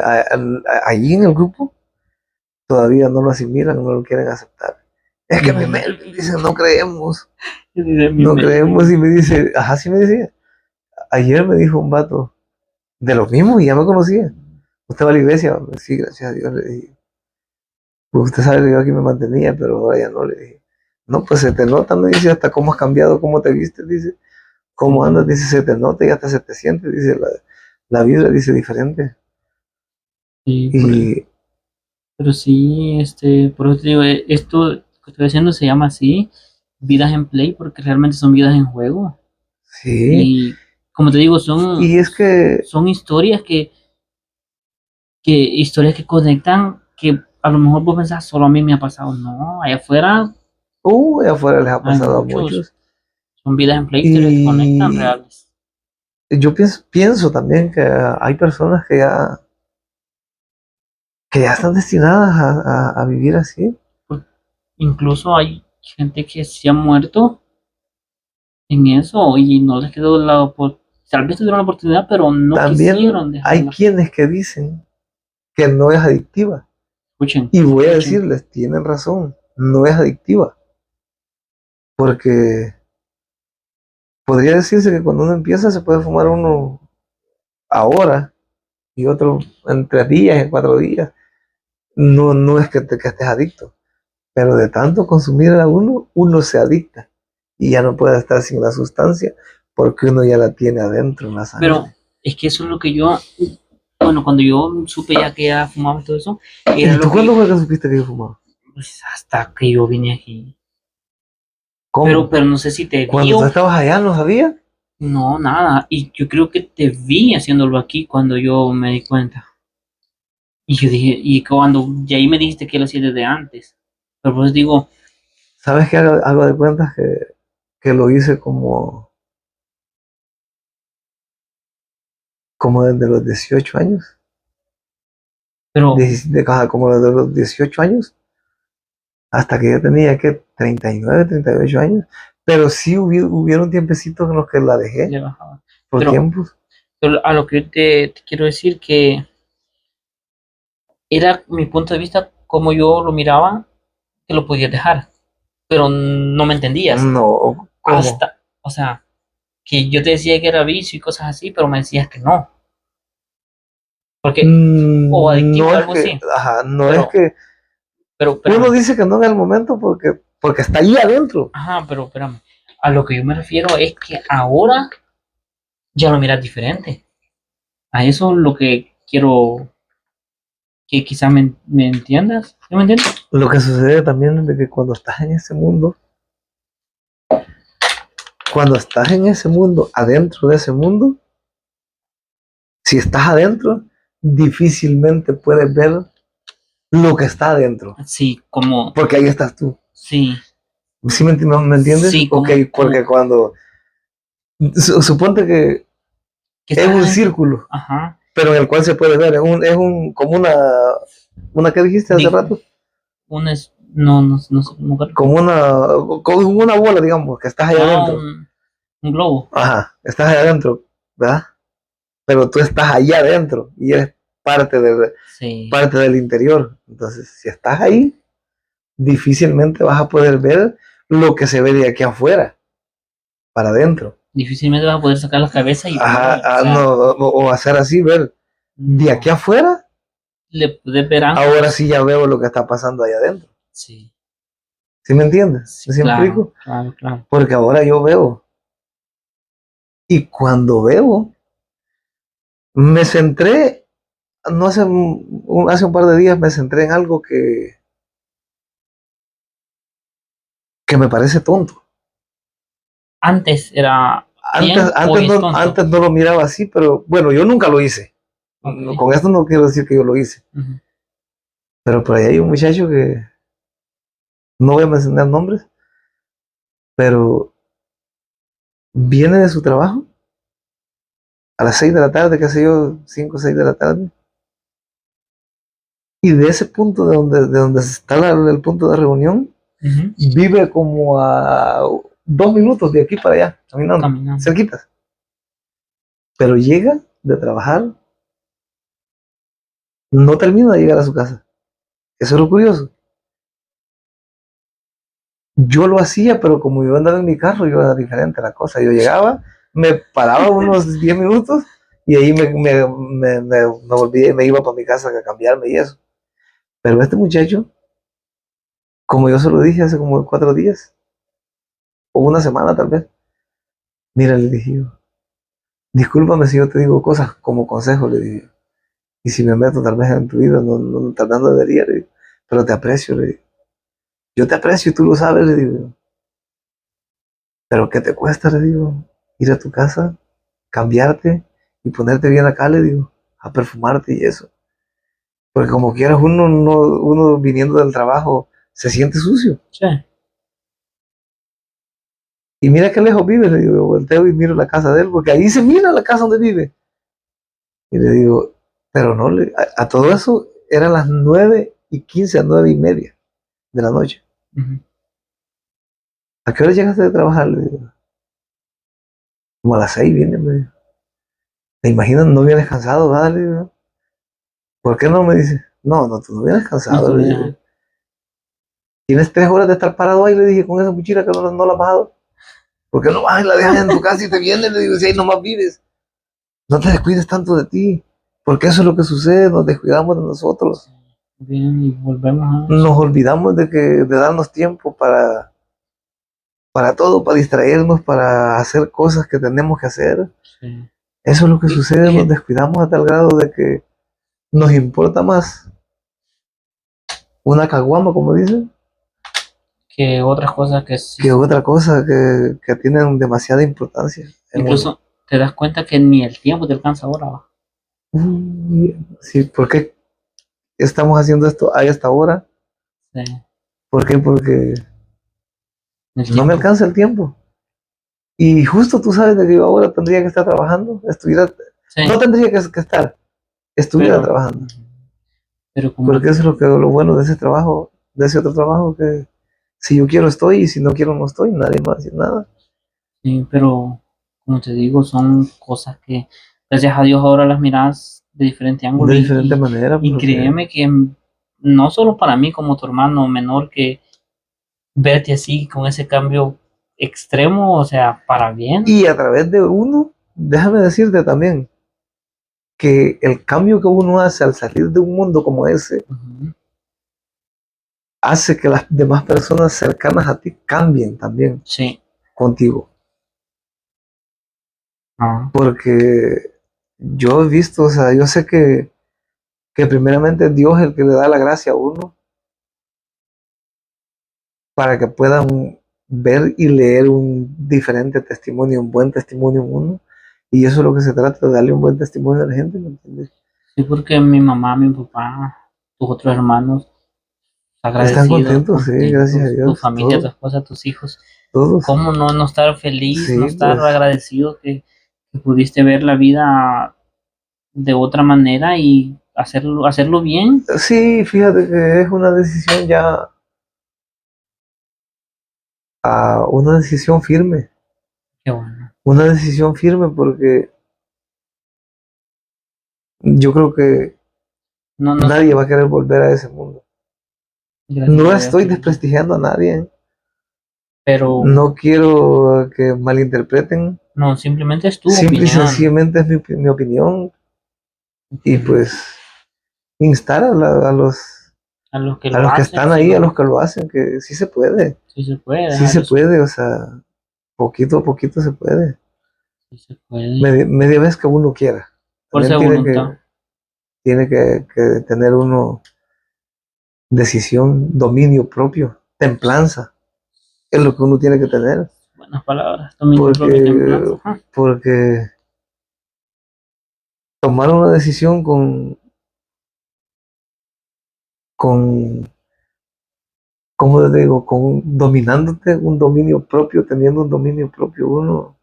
allí en el grupo todavía no lo asimilan, no lo quieren aceptar. Es que mi no, Melvin dice, no creemos, dice mi no creemos, y Melvin. me dice, ajá, sí me decía. Ayer me dijo un vato de lo mismo y ya me conocía. ¿Usted va a la iglesia? Sí, gracias a Dios, le dije. Pues usted sabe que yo aquí me mantenía, pero ahora ya no, le dije. No, pues se te nota, me dice, hasta cómo has cambiado, cómo te viste, dice, cómo andas, dice, se te nota y hasta se te siente, dice, la vibra, dice, diferente. Sí, Y pero sí, por eso te digo, esto que estoy haciendo se llama así, vidas en play, porque realmente son vidas en juego. sí, Y como te digo, son, y es que, son historias que conectan, que a lo mejor vos pensás, solo a mí me ha pasado. No, allá afuera allá afuera les ha hay pasado a muchos. muchos. Son vidas en play, historias que conectan Y reales. yo pienso también que hay personas que ya están destinadas a vivir así. Pues, incluso hay gente que se ha muerto en eso y no les quedó la oportunidad. Tal vez tuvieron la oportunidad, pero no También quisieron hay dejarla. quienes que dicen que no es adictiva. Escuchen, Y voy a escuchen. decirles, tienen razón, no es adictiva. Porque podría decirse que cuando uno empieza se puede fumar uno ahora y otro en 3 días, en 4 días. No, no es que estés adicto. Pero de tanto consumir a uno se adicta. Y ya no puede estar sin la sustancia porque uno ya la tiene adentro en la Pero sangre. es que eso es lo que yo, bueno, cuando yo supe ya que ya fumaba y todo eso, era ¿Y lo tú que, cuándo fue que supiste que yo fumaba? pues, hasta que yo vine aquí. ¿Cómo? Pero no sé si te vi Cuando tú o estabas allá, ¿no sabía? no, nada. Y yo creo que te vi haciéndolo aquí cuando yo me di cuenta. Y yo dije, y cuando, y ahí me dijiste que lo hacía desde antes. Pero pues digo, ¿Sabes qué hago de cuentas que lo hice como desde los 18 años? pero, Como desde los 18 años hasta que yo tenía que 39, 38 años. Pero sí hubieron tiempecitos en los que la dejé le bajaba. por Pero, tiempos. pero a lo que yo te quiero decir que era mi punto de vista como yo lo miraba, que lo podías dejar. Pero no me entendías. No, ¿cómo? Hasta, o sea, que yo te decía que era vicio y cosas así, pero me decías que no. Porque, o adictivo, No es algo que, así. ajá, no es Pero, que pero uno espérame. dice que no en el momento porque está ahí adentro. Ajá, pero espérame. A lo que yo me refiero es que ahora ya lo miras diferente. A eso es lo que quiero que quizá me entiendas. ¿Sí me entiendes? Lo que sucede también es de que cuando estás en ese mundo, adentro de ese mundo, si estás adentro, difícilmente puedes ver lo que está adentro, Sí, como, porque ahí estás tú. sí, ¿Sí me entiendes? sí, Ok, como porque cuando, suponte que que es estás un adentro. círculo, Ajá. pero en el cual se puede ver, como una que dijiste hace Di- rato, no, no, no sé, como una bola, digamos, que estás ahí ah, adentro. un globo. Ajá, estás ahí adentro, ¿verdad? Pero tú estás allá adentro y eres parte de, Sí, parte del interior. Entonces, si estás ahí, difícilmente vas a poder ver lo que se ve de aquí afuera, para adentro. Difícilmente vas a poder sacar la cabeza y Ajá, ver, o sea, no, o hacer así, ver, de aquí no, afuera, le puedes ver ahora ángulos. sí ya veo lo que está pasando ahí adentro. Sí, ¿Sí me entiendes? sí, ¿Sí me claro, explico? claro, claro. Porque ahora yo veo, y cuando veo, me centré, no hace, hace un par de días me centré en algo que me parece tonto. Antes era Antes, bien, hoy es tonto. antes no lo miraba así, pero bueno, yo nunca lo hice. Ok. Con esto no quiero decir que yo lo hice. Ujú, Pero por ahí hay un muchacho que no voy a mencionar nombres, pero viene de su trabajo a las 6 de la tarde, qué sé yo, 5 o 6 de la tarde, y de ese punto de donde está el punto de reunión, ujú, vive como a 2 minutos de aquí para allá, caminando, caminando. cerquitas. Pero llega de trabajar, no termina de llegar a su casa. Eso es lo curioso. Yo lo hacía, pero como yo andaba en mi carro, yo era diferente la cosa. Yo llegaba, me paraba unos 10 minutos y ahí me volví y me iba para mi casa a cambiarme y eso. Pero este muchacho, como yo se lo dije hace como 4 días, o una semana tal vez, mira, le dije yo, discúlpame si yo te digo cosas como consejo, le dije. Y si me meto tal vez en tu vida, tal vez no debería, le digo, pero te aprecio, le digo. Yo te aprecio y tú lo sabes, le digo. Pero ¿qué te cuesta, le digo, ir a tu casa, cambiarte y ponerte bien acá, le digo, a perfumarte y eso? Porque como quieras, uno viniendo del trabajo se siente sucio. Sí, Y mira qué lejos vive, le digo, yo volteo y miro la casa de él, porque ahí se mira la casa donde vive. Y le digo, pero no, a todo eso eran las 9:15, a 9:30 de la noche. ujú. ¿A qué hora llegaste de trabajar? Le digo, como a las 6 viene, me dijo. ¿Te imaginas? No vienes cansado, ¿verdad? Le digo, ¿por qué no? Me dice, no, no, tú no vienes No cansado, le estuviera. digo. Tienes 3 horas de estar parado ahí, le dije, con esa mochila que no la has bajado. ¿Por qué no vas y la dejas en tu casa y te vienes? Le digo, si ahí nomás vives. No te descuides tanto de ti, porque eso es lo que sucede, nos descuidamos de nosotros. Sí. Bien, y volvemos a eso. Nos olvidamos de darnos tiempo para todo, para distraernos, para hacer cosas que tenemos que hacer. Sí. Eso es lo que sucede, nos Fíjate, descuidamos a tal grado de que nos importa más una caguama, como dicen, que otras cosas que sí que son. otra cosa que tienen demasiada importancia en uno. Incluso te das cuenta que ni el tiempo te alcanza ahora, va. Sí, ¿por qué estamos haciendo esto a esta hora? Sí, ¿Por qué? Porque el no me tiempo. alcanza el tiempo. Y justo tú sabes de que yo ahora tendría que estar trabajando, no Sí, tendría que estar, estuviera pero, trabajando. pero como, Porque eso es lo bueno de ese trabajo, de ese otro trabajo, que si yo quiero estoy y si no quiero no estoy, nadie me va a decir nada. sí, pero como te digo, son cosas que gracias a Dios ahora las miras de diferente ángulo De diferente manera, y porque créeme que no solo para mí como tu hermano menor que verte así con ese cambio extremo, o sea, para bien. y a través de uno, déjame decirte también que el cambio que uno hace al salir de un mundo como ese, Ujú. hace que las demás personas cercanas a ti cambien también Sí, contigo. ah, Porque yo he visto, o sea, yo sé que primeramente Dios es el que le da la gracia a uno para que puedan ver y leer un diferente testimonio, un buen testimonio en uno. Y eso es lo que se trata, de darle un buen testimonio a la gente, ¿me entiendes? sí, porque mi mamá, mi papá, tus otros hermanos, Están agradecidos, contentos, sí, gracias a contentos, tu Dios, familia, tu todos, esposa, tus hijos. todos. ¿Cómo no estar feliz, no Sí, estar pues, agradecido que pudiste ver la vida de otra manera y hacerlo bien? sí, fíjate que es una decisión ya, una Qué bueno. decisión firme porque yo creo que No, no, nadie va a querer volver a ese mundo. gracias No a Dios estoy que no. desprestigiando a nadie, Pero no quiero que malinterpreten, No, simplemente es tu Simple y opinión. sencillamente es mi opinión. Y pues instar a A los que a lo los que hacen, están sí, ahí, a los que lo hacen, que sí se puede sí dejar se eso, puede, o sea, poquito a poquito se puede. sí se puede. Media vez que uno quiera. Fuerza También de voluntad. tiene que tener uno decisión, dominio propio, templanza, es lo que uno tiene que tener, Buenas palabras. Dominio propio y porque, templanza. Ajá. porque tomar una decisión con, ¿cómo te digo? Dominándote un dominio propio, teniendo un dominio propio, uno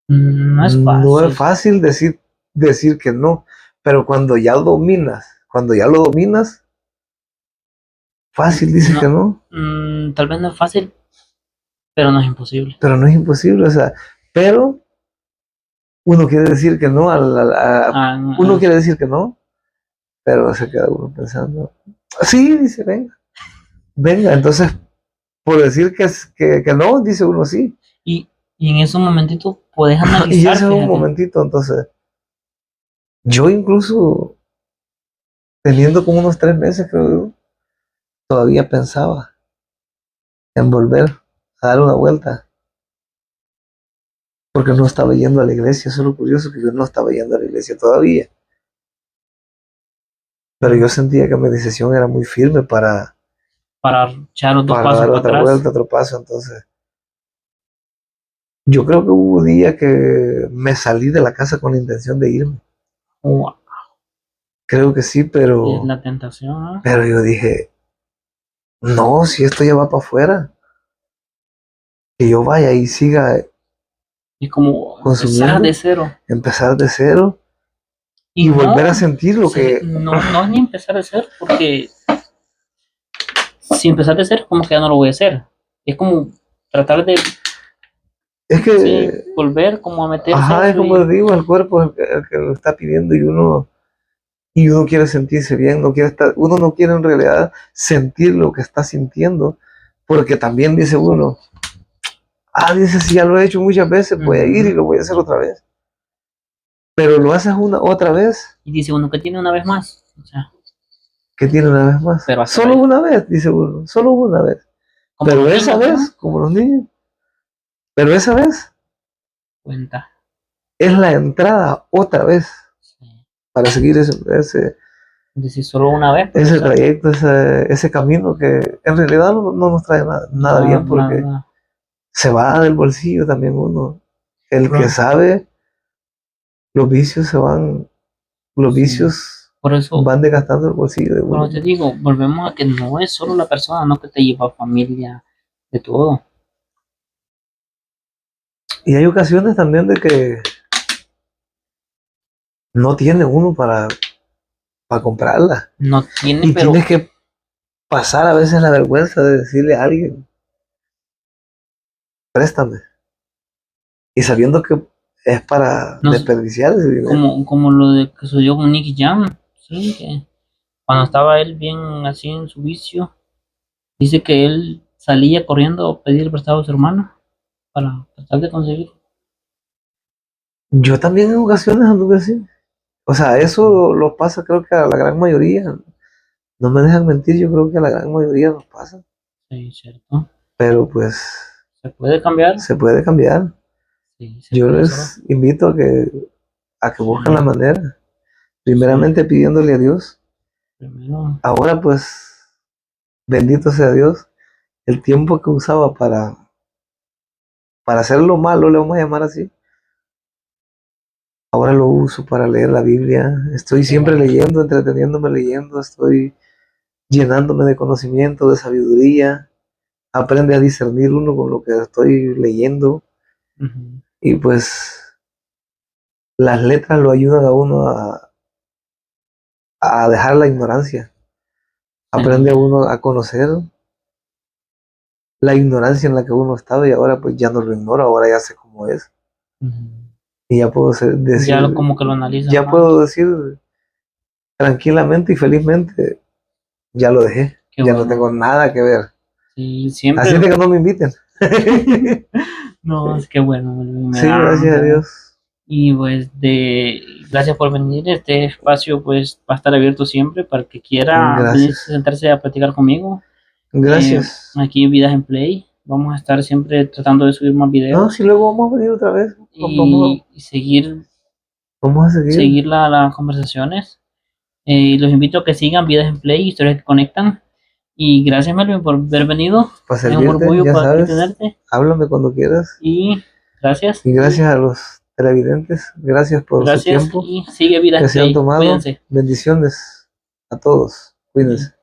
No es no es fácil. fácil decir que no, pero cuando ya lo dominas, fácil dices que No, no, tal vez no es fácil, pero no es imposible. pero no es imposible, o sea, pero uno quiere decir que no, Ah, uno quiere decir que no, pero se queda uno pensando, sí, dice, venga, venga, entonces, por decir que no, dice uno sí, y, y en esos momentitos puedes y ese analizar, es un fíjate. momentito, entonces, yo incluso, teniendo como unos 3 meses, creo yo, todavía pensaba en volver a dar una vuelta, porque no estaba yendo a la iglesia, eso es lo curioso, que yo no estaba yendo a la iglesia todavía, pero yo sentía que mi decisión era muy firme Para echar los dos para pasos dar para otra atrás. vuelta, otro paso, entonces, yo creo que hubo un día que me salí de la casa con la intención de irme. Wow, Creo que sí, es la tentación, ¿no? pero yo dije, no, si esto ya va para afuera, que yo vaya y siga Es como empezar de consumiendo, cero. empezar de cero Y y no, volver a sentir lo que no es ni empezar de cero, porque si empezar de cero, como que ya no lo voy a hacer. Es como tratar de, es sí, que, volver como a meterse a ajá, es eso como y les digo, el cuerpo es el que lo está pidiendo y uno quiere sentirse bien, uno no quiere en realidad sentir lo que está sintiendo, porque también dice uno, dice, si ya lo he hecho muchas veces, voy a ir y ujú. lo voy a hacer otra vez. Pero lo haces una otra vez, Y dice uno que tiene una vez más. O sea, que tiene una vez más. pero hasta Solo ahí. una vez, dice uno, solo una vez. Como Pero los esa niños, vez, ¿no? como los niños, pero esa vez Cuenta. es la entrada otra vez Sí. para seguir Decir solo una vez, pero ese esa trayecto, ese camino que en realidad no nos trae nada nada, bien porque nada. se va del bolsillo también uno. El que Pero, sabe, los vicios los sí. vicios Por eso, van desgastando el bolsillo de como uno, te pues. digo, volvemos a que no es solo la persona, no que te lleva familia, de todo. Y hay ocasiones también de que no tiene uno para comprarla. No tiene, Y pero tienes que pasar a veces la vergüenza de decirle a alguien, préstame. Y sabiendo que es para no es desperdiciar ese dinero. como lo de que sucedió con Nicky Jam, sí, que cuando estaba él bien así en su vicio, dice que él salía corriendo a pedir prestado a su hermano para tratar de conseguir. Yo también en ocasiones anduve así. O sea, eso lo pasa creo que a la gran mayoría. No me dejan mentir, yo creo que a la gran mayoría nos pasa. Sí, cierto. Pero pues ¿Se puede cambiar? se puede cambiar. Sí, se Yo puede solo. les invito a que Sí, busquen la manera. sí. Primeramente pidiéndole a Dios. Primero, Ahora pues, bendito sea Dios, el tiempo que usaba para hacer lo malo, le vamos a llamar así, ahora lo uso para leer la Biblia. Estoy qué siempre bueno. leyendo, entreteniéndome leyendo, estoy llenándome de conocimiento, de sabiduría. Aprende a discernir uno con lo que estoy leyendo. Ujú. Y pues las letras lo ayudan a uno a dejar la ignorancia. Sí. Aprende a uno a conocer la ignorancia en la que uno estaba y ahora pues ya no lo ignoro, ahora ya sé cómo es. Ujú. Y ya puedo Ya decir, como que lo analizas ya más. puedo decir tranquilamente y felizmente, ya lo dejé, Qué ya no bueno. tengo nada que ver. Sí, siempre. Así de que no me inviten. No, es que bueno, me Sí, da, gracias a Dios. y pues gracias por venir. Este espacio pues va a estar abierto siempre para el que quiera venir a Gracias. sentarse a platicar conmigo. Gracias. Aquí en Vidas en Play vamos a estar siempre tratando de subir más No, videos si luego vamos a venir otra vez. y seguir Vamos a seguir. las conversaciones. Los invito a que sigan Vidas en Play, historias que conectan. Y gracias, Melvin, por haber venido. Para Es un servirte, orgullo ya poder sabes. tenerte. Háblame cuando quieras. Y gracias. Y gracias a los televidentes. Gracias por su Gracias tiempo y sigue Vidas que en se han Play. tomado. Cuídense. Bendiciones a todos. Cuídense.